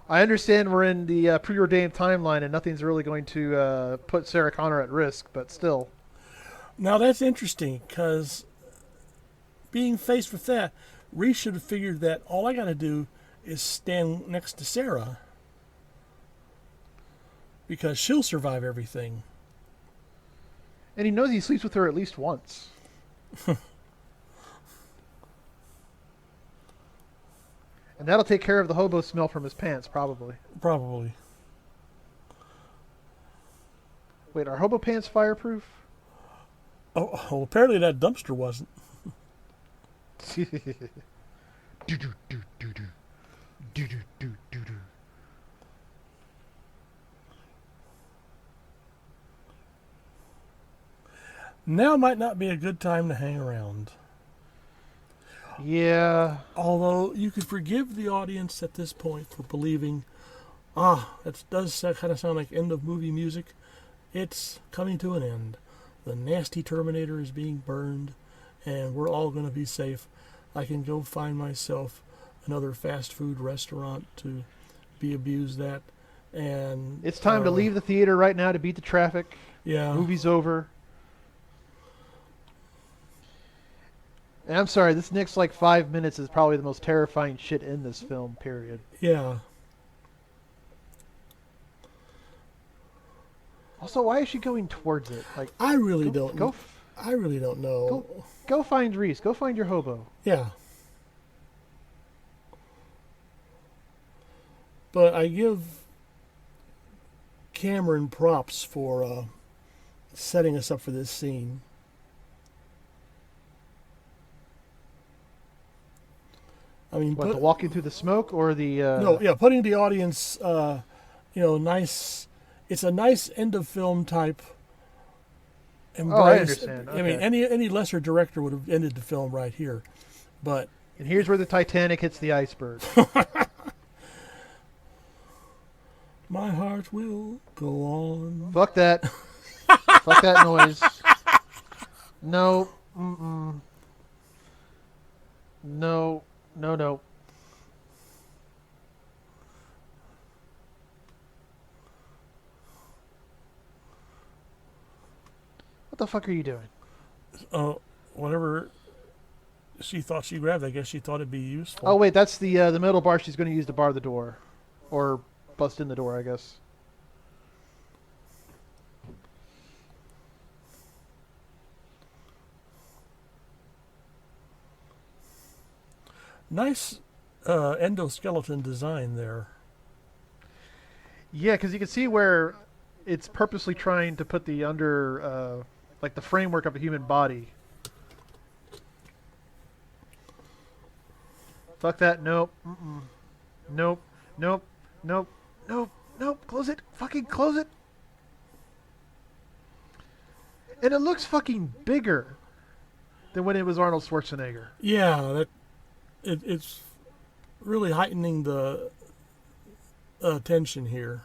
I understand we're in the preordained timeline and nothing's really going to put Sarah Connor at risk, but still. Now that's interesting because being faced with that, Reese should have figured that all I got to do is stand next to Sarah because she'll survive everything. And he knows he sleeps with her at least once. And that'll take care of the hobo smell from his pants, probably. Probably. Wait, are hobo pants fireproof? Oh, well, apparently that dumpster wasn't. Now might not be a good time to hang around. Yeah. Although you could forgive the audience at this point for believing, that does kind of sound like end of movie music. It's coming to an end. The nasty Terminator is being burned, and we're all going to be safe. I can go find myself another fast food restaurant to be abused at. And It's time to leave the theater right now to beat the traffic. Yeah. Movie's over. And I'm sorry, this next 5 minutes is probably the most terrifying shit in this film, period. Yeah. Also, why is she going towards it? I really don't Go, I really don't know. go find Reese. Go find your hobo. Yeah. But I give Cameron props for setting us up for this scene. I mean, What, the walking through the smoke or the... putting the audience, nice... It's a nice end of film type. Oh, I understand. I mean, any lesser director would have ended the film right here. But... And here's where the Titanic hits the iceberg. My heart will go on. Fuck that. Fuck that noise. No. Mm-mm. No. No. What the fuck are you doing? Whatever she thought she grabbed, I guess she thought it'd be useful. Oh, wait, that's the metal bar she's going to use to bar the door. Or bust in the door, I guess. Nice endoskeleton design there. Yeah, because you can see where it's purposely trying to put the like the framework of a human body. Fuck that. Nope. Mm-mm. Nope. Nope. Nope. Nope. Nope. Close it. Fucking close it. And it looks fucking bigger than when it was Arnold Schwarzenegger. Yeah, it's really heightening the tension here.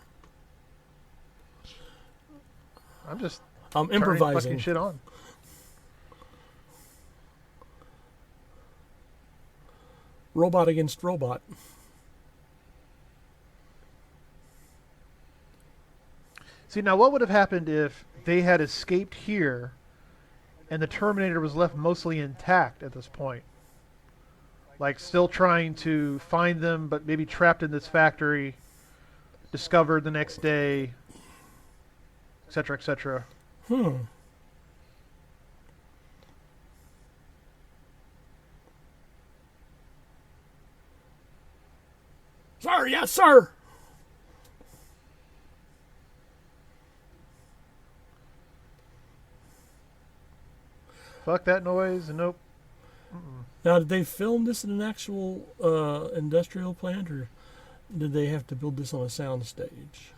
I'm just I'm turning improvising. fucking shit on. Robot against robot. See, now what would have happened if they had escaped here and the Terminator was left mostly intact at this point? Like, still trying to find them, but maybe trapped in this factory, discovered the next day, etc., etc. Sir, yes, sir. Fuck that noise. Nope. Now, did they film this in an actual industrial plant, or did they have to build this on a sound stage?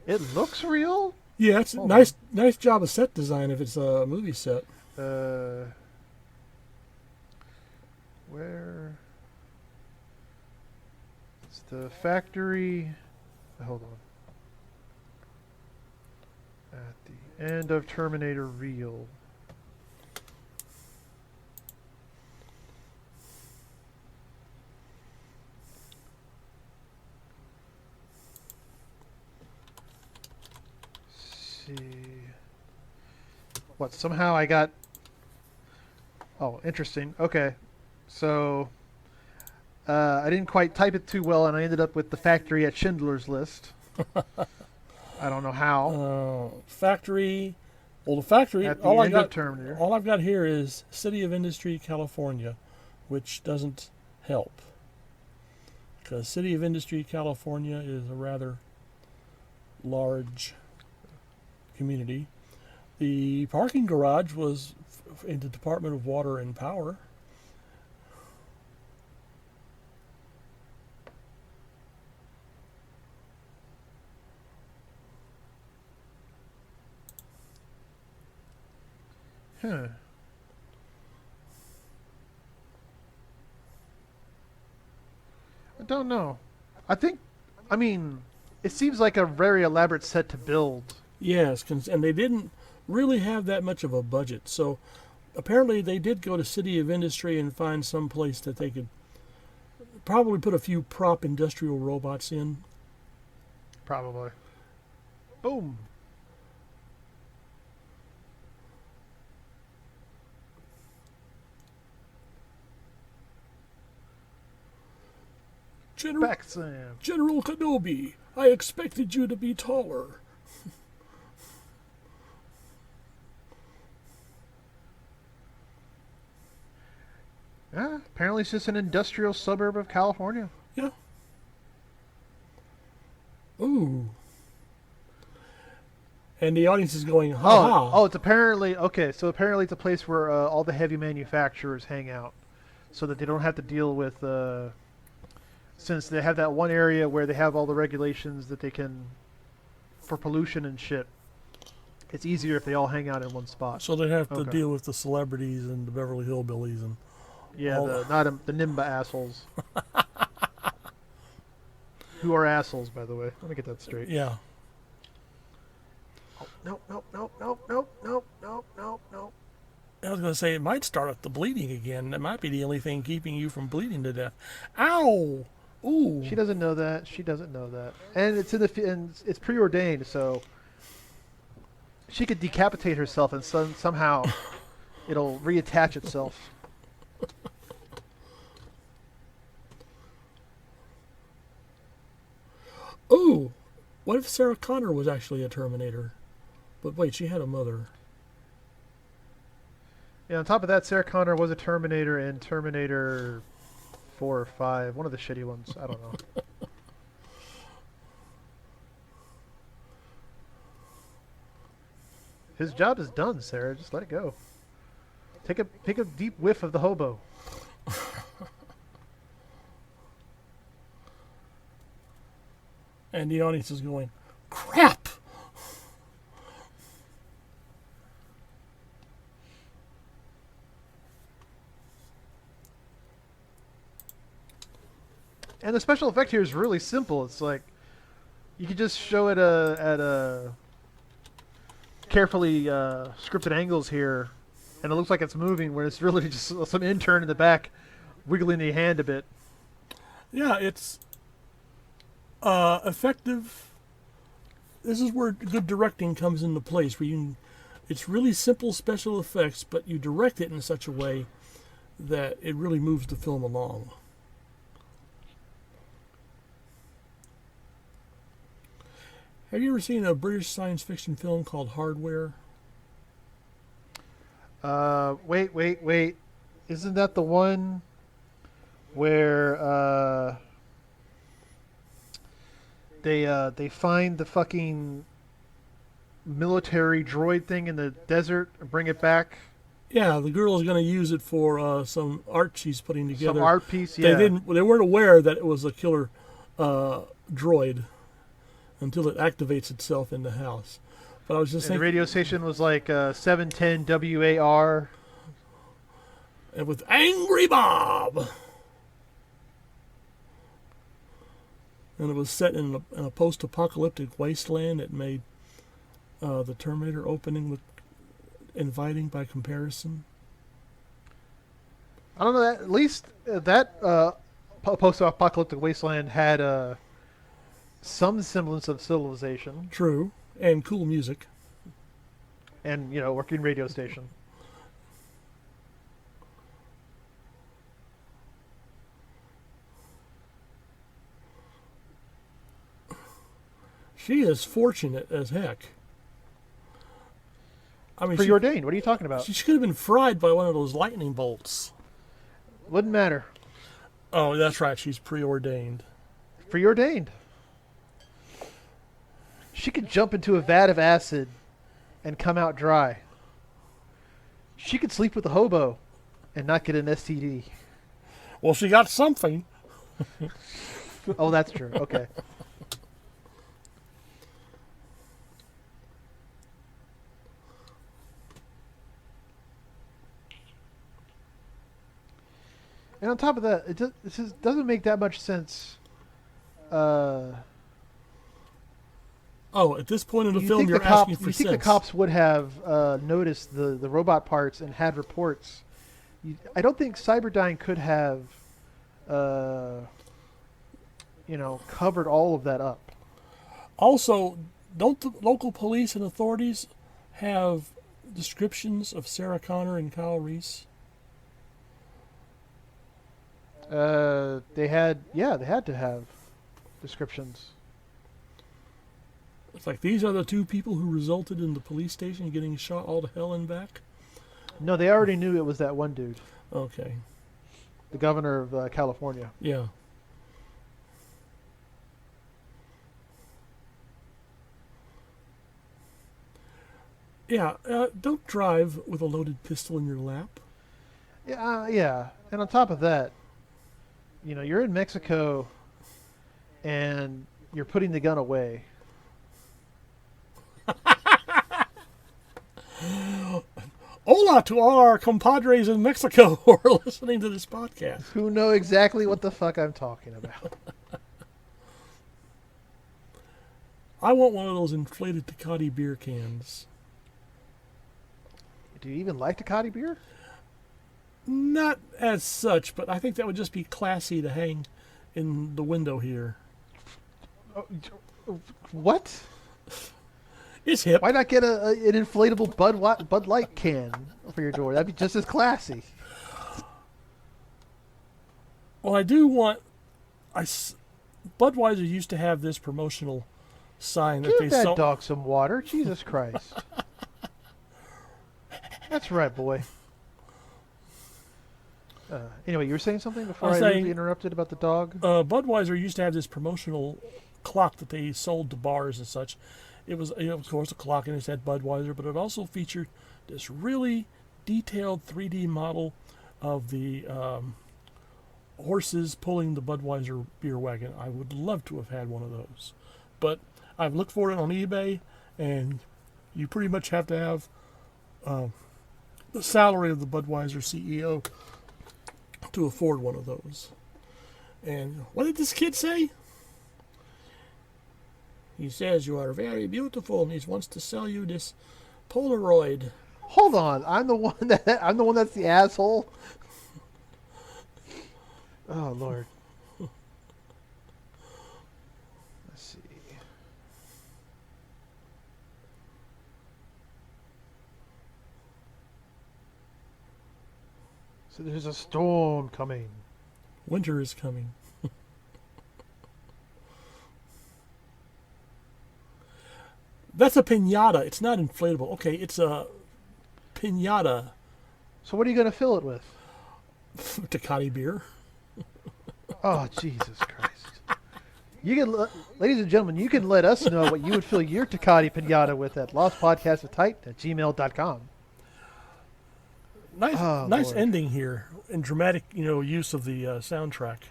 It looks real. Yeah, it's Hold nice job of set design if it's a movie set. Where? It's the factory. Hold on. At the end of Terminator Reel. See. What? Somehow I got. Oh, interesting. Okay. So. I didn't quite type it too well, and I ended up with the factory at Schindler's List. I don't know how. Factory. Well, the factory. At the end of Terminator. All I've got here is City of Industry, California, which doesn't help. Because City of Industry, California is a rather large community. The parking garage was in the Department of Water and Power. Huh. I don't know. I mean, it seems like a very elaborate set to build. Yes, and they didn't really have that much of a budget. So apparently they did go to City of Industry and find some place that they could probably put a few prop industrial robots in. Probably. Boom. Back Sam. General Kenobi, I expected you to be taller. Yeah, apparently it's just an industrial suburb of California. Yeah. Ooh. And the audience is going, ha ha. Oh, it's apparently, okay, so apparently it's a place where all the heavy manufacturers hang out so that they don't have to deal with, since they have that one area where they have all the regulations that they can, for pollution and shit, it's easier if they all hang out in one spot. So they have to deal with the celebrities and the Beverly Hillbillies and yeah, the Nimba assholes. Who are assholes, by the way. Let me get that straight. yeah. Oh, nope, nope, nope, nope, nope, nope, nope, nope, nope. I was going to say, it might start up the bleeding again. That might be the only thing keeping you from bleeding to death. Ow! Ooh. She doesn't know that. She doesn't know that. And it's in the and it's preordained, so she could decapitate herself and somehow it'll reattach itself. Ooh! What if Sara Connor was actually a Terminator? But wait, she had a mother. Yeah, on top of that, Sarah Connor was a Terminator in Terminator 4 or 5, one of the shitty ones. I don't know. His job is done, Sarah. Just let it go. Take a deep whiff of the hobo. And the audience is going, crap! And the special effect here is really simple. It's like you could just show it at a carefully scripted angles here, and it looks like it's moving, where it's really just some intern in the back wiggling the hand a bit. Yeah, it's effective. This is where good directing comes into place, where it's really simple special effects, but you direct it in such a way that it really moves the film along. Have you ever seen a British science fiction film called Hardware? Wait. Isn't that the one where they find the fucking military droid thing in the desert and bring it back? Yeah, the girl is going to use it for some art she's putting together. Some art piece, yeah. They weren't aware that it was a killer droid until it activates itself in the house. But I was just And thinking, the radio station was like 710 WAR. and with Angry Bob, and it was set in a post-apocalyptic wasteland. It made the Terminator opening look inviting by comparison. I don't know. At least that post-apocalyptic wasteland had some semblance of civilization. True, and cool music. And, working radio station. She is fortunate as heck. I mean, Preordained. What are you talking about? she could have been fried by one of those lightning bolts. Wouldn't matter. Oh, that's right. She's preordained. Preordained. She could jump into a vat of acid and come out dry. She could sleep with a hobo and not get an STD. Well, she got something. Oh, that's true. Okay. And on top of that, it doesn't make that much sense. Oh, at this point in the film, think you're the cops, asking for you think sense. the cops would have noticed the robot parts and had reports. I don't think Cyberdyne could have, covered all of that up. Also, don't the local police and authorities have descriptions of Sarah Connor and Kyle Reese? They had to have descriptions. It's like, these are the two people who resulted in the police station getting shot all to hell and back? No, they already knew it was that one dude, Okay. the governor of California. Yeah. Yeah, don't drive with a loaded pistol in your lap. Yeah. And on top of that, you're in Mexico and you're putting the gun away. Hola to all our compadres in Mexico who are listening to this podcast. Who know exactly what the fuck I'm talking about. I want one of those inflated Tecate beer cans. Do you even like Tecate beer? Not as such, but I think that would just be classy to hang in the window here. What? It's hip. Why not get an inflatable Bud Light can for your door? That'd be just as classy. Well, I do want... Budweiser used to have this promotional sign that Give that dog some water. Jesus Christ. That's right, boy. Anyway, you were saying something before I was I rudely saying- interrupted about the dog? Budweiser used to have this promotional clock that they sold to bars and such. It was, of course, a clock, and it said Budweiser, but it also featured this really detailed 3D model of the horses pulling the Budweiser beer wagon. I would love to have had one of those, but I've looked for it on eBay, and you pretty much have to have the salary of the Budweiser CEO to afford one of those. And what did this kid say? He says you are very beautiful, and he wants to sell you this Polaroid. Hold on, I'm the one that's the asshole. Oh Lord. Let's see. So there's a storm coming. Winter is coming. That's a piñata. It's not inflatable. Okay, it's a piñata. So what are you going to fill it with? Tecate beer. Oh, Jesus Christ. You can, ladies and gentlemen, you can let us know what you would fill your Tecate Pinata with at lostpodcastwithtitan@gmail.com. Nice, Oh, nice Lord. ending here and dramatic, use of the soundtrack.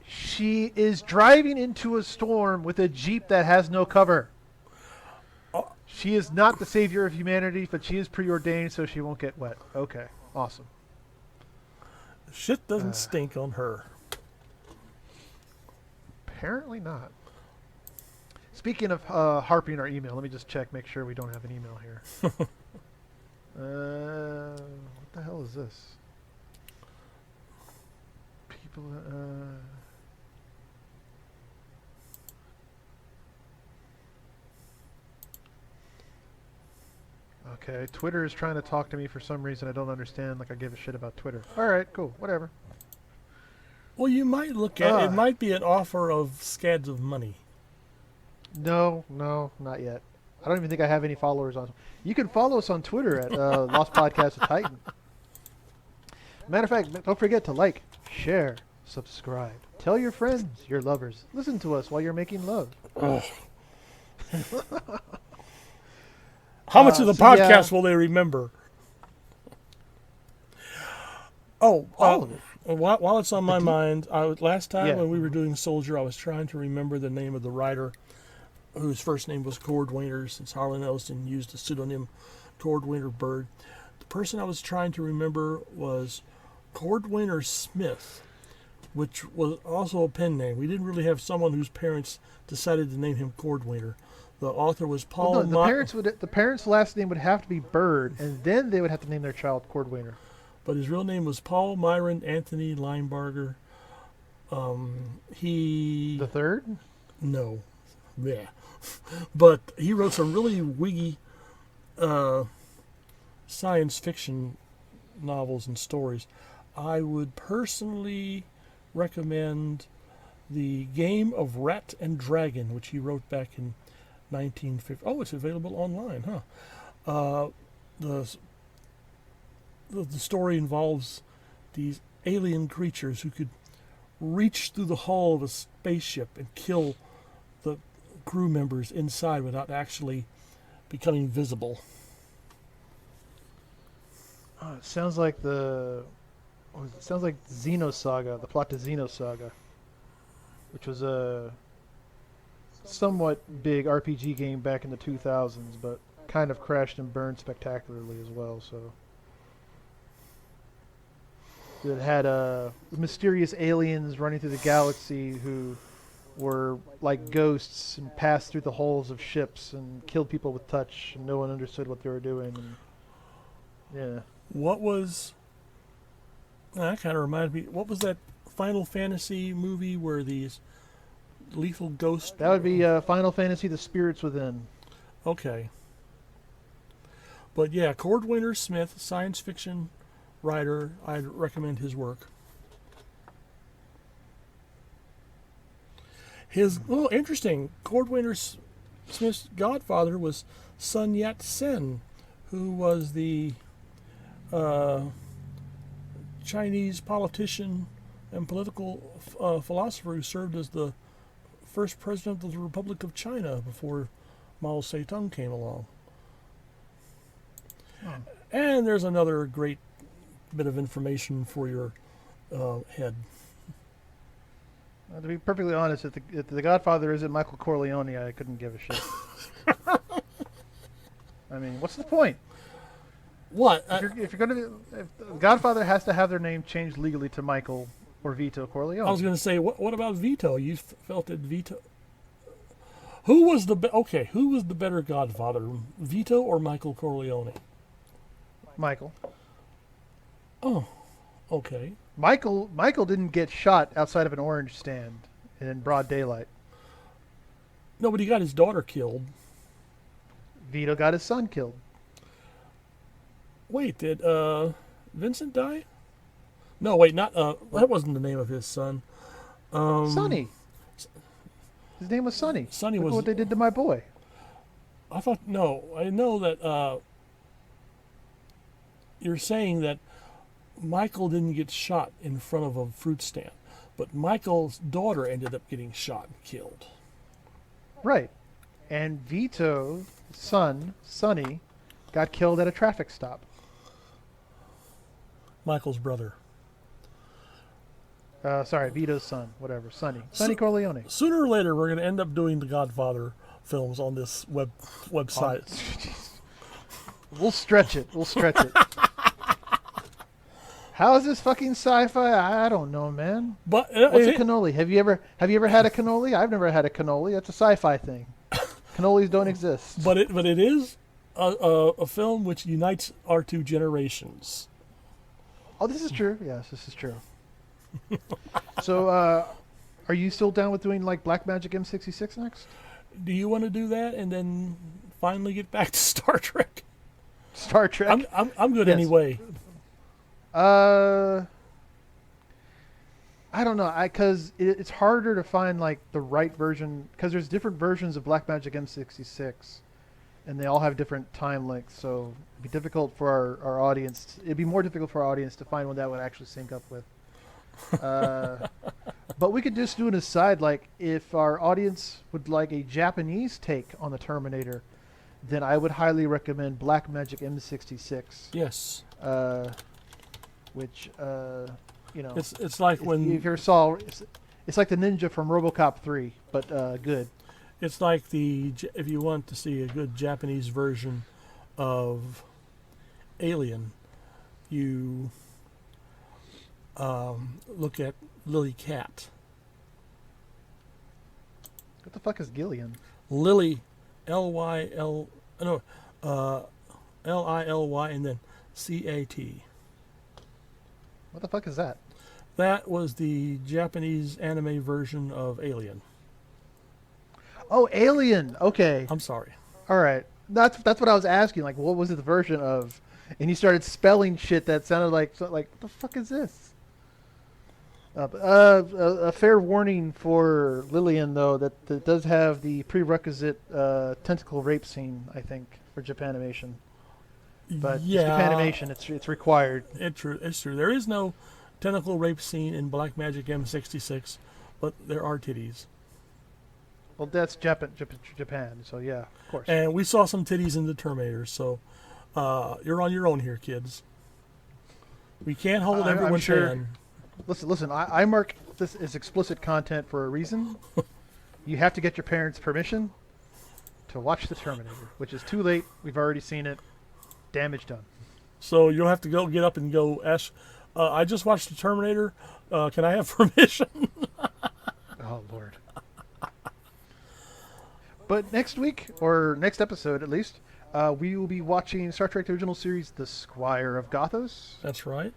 She is driving into a storm with a Jeep that has no cover. She is not the savior of humanity, but she is preordained so she won't get wet. Okay, awesome. Shit doesn't stink on her. Apparently not. Speaking of harping our email, let me just check, make sure we don't have an email here. What the hell is this? People, Okay, Twitter is trying to talk to me for some reason I don't understand, like I give a shit about Twitter. Alright, cool, whatever. Well, you might look at it. Might be an offer of scads of money. No, not yet. I don't even think I have any followers on. You can follow us on Twitter at Lost Podcast with Titan. Matter of fact, don't forget to like, share, subscribe. Tell your friends, your lovers. Listen to us while you're making love. Oh. How much of the so podcast yeah. will they remember? Oh, All of it. While it's on my mind, last time Yeah. when we were doing Soldier, I was trying to remember the name of the writer whose first name was Cordwainer, since Harlan Ellison used the pseudonym Cordwainer Bird. The person I was trying to remember was Cordwainer Smith, which was also a pen name. We didn't really have someone whose parents decided to name him Cordwainer. The author was Paul. Well, no, the parents' last name would have to be Bird, and then they would have to name their child Cordwainer. But his real name was Paul Myron Anthony Linebarger. The third? No. Yeah. But he wrote some really wiggy science fiction novels and stories. I would personally recommend The Game of Rat and Dragon, which he wrote back in 1950. Oh, it's available online, huh? The story involves these alien creatures who could reach through the hull of a spaceship and kill the crew members inside without actually becoming visible. It sounds like Xenosaga, the plot to Xenosaga, which was a somewhat big RPG game back in the 2000s, but kind of crashed and burned spectacularly as well. So it had mysterious aliens running through the galaxy who were like ghosts and passed through the hulls of ships and killed people with touch, and no one understood what they were doing. And yeah. What was... That kind of reminded me... What was that Final Fantasy movie where these lethal ghosts... That would be Final Fantasy: The Spirits Within. Okay. But yeah, Cordwainer Smith, science fiction writer. I'd recommend his work. Interesting. Cordwainer Smith's godfather was Sun Yat-sen, who was the Chinese politician and political philosopher who served as the first president of the Republic of China before Mao Zedong came along. Oh. And there's another great bit of information for your head. To be perfectly honest, if the Godfather isn't Michael Corleone, I couldn't give a shit. I mean, what's the point? What? If the Godfather has to have their name changed legally to Michael or Vito Corleone. I was going to say, what about Vito? You felt that Vito. Who was the better Godfather, Vito or Michael Corleone? Michael. Oh, okay. Michael didn't get shot outside of an orange stand in broad daylight. No, but he got his daughter killed. Vito got his son killed. Wait, did Vincent die? No, wait, not that wasn't the name of his son. Sonny. His name was Sonny. Sonny Look was what they did to my boy. I thought no. I know that you're saying that Michael didn't get shot in front of a fruit stand, but Michael's daughter ended up getting shot and killed. Right. And Vito's son, Sonny, got killed at a traffic stop. Michael's brother. Sorry, Vito's son, whatever, Sonny Corleone. Sooner or later, we're going to end up doing the Godfather films on this website. We'll stretch it. How is this fucking sci-fi? I don't know, man. But what's a cannoli? Have you ever had a cannoli? I've never had a cannoli. That's a sci-fi thing. Cannolis don't exist. But it is a film which unites our two generations. Oh, this is true. Yes, this is true. So, are you still down with doing like Blackmagic M66 next? Do you want to do that and then finally get back to Star Trek? Star Trek. I'm good anyway. I don't know. Because it's harder to find like the right version because there's different versions of Blackmagic M66, and they all have different time lengths. So it'd be difficult for our audience. It'd be more difficult for our audience to find one that would actually sync up with. But we could just do an aside, like if our audience would like a Japanese take on the Terminator, then I would highly recommend Blackmagic M66. Yes. Which it's like when if you ever saw, it's like the ninja from RoboCop 3, but good. It's like if you want to see a good Japanese version of Alien, you look at Lily Cat. What the fuck is Gillian? Lily, L-Y-L, no, L-I-L-Y and then C-A-T. What the fuck is that? That was the Japanese anime version of Alien. Oh, Alien. Okay. I'm sorry. All right. That's what I was asking. Like, what was it the version of? And you started spelling shit that sounded like what the fuck is this? A fair warning for Lillian, though, that does have the prerequisite tentacle rape scene, I think, for Japanimation. But yeah, Japanimation, it's required. It's true. There is no tentacle rape scene in Blackmagic M66, but there are titties. Well, that's Japan, so yeah, of course. And we saw some titties in the Terminator, so you're on your own here, kids. We can't hold everyone's hand. Listen. I mark this as explicit content for a reason. You have to get your parents' permission to watch the Terminator, which is too late. We've already seen it. Damage done. So you'll have to get up and go ask. I just watched the Terminator. Can I have permission? Oh Lord. But next week, or next episode at least, we will be watching Star Trek: The Original Series, The Squire of Gothos. That's right.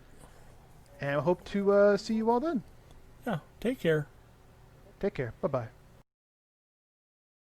And I hope to see you all then. Yeah, take care. Take care. Bye-bye.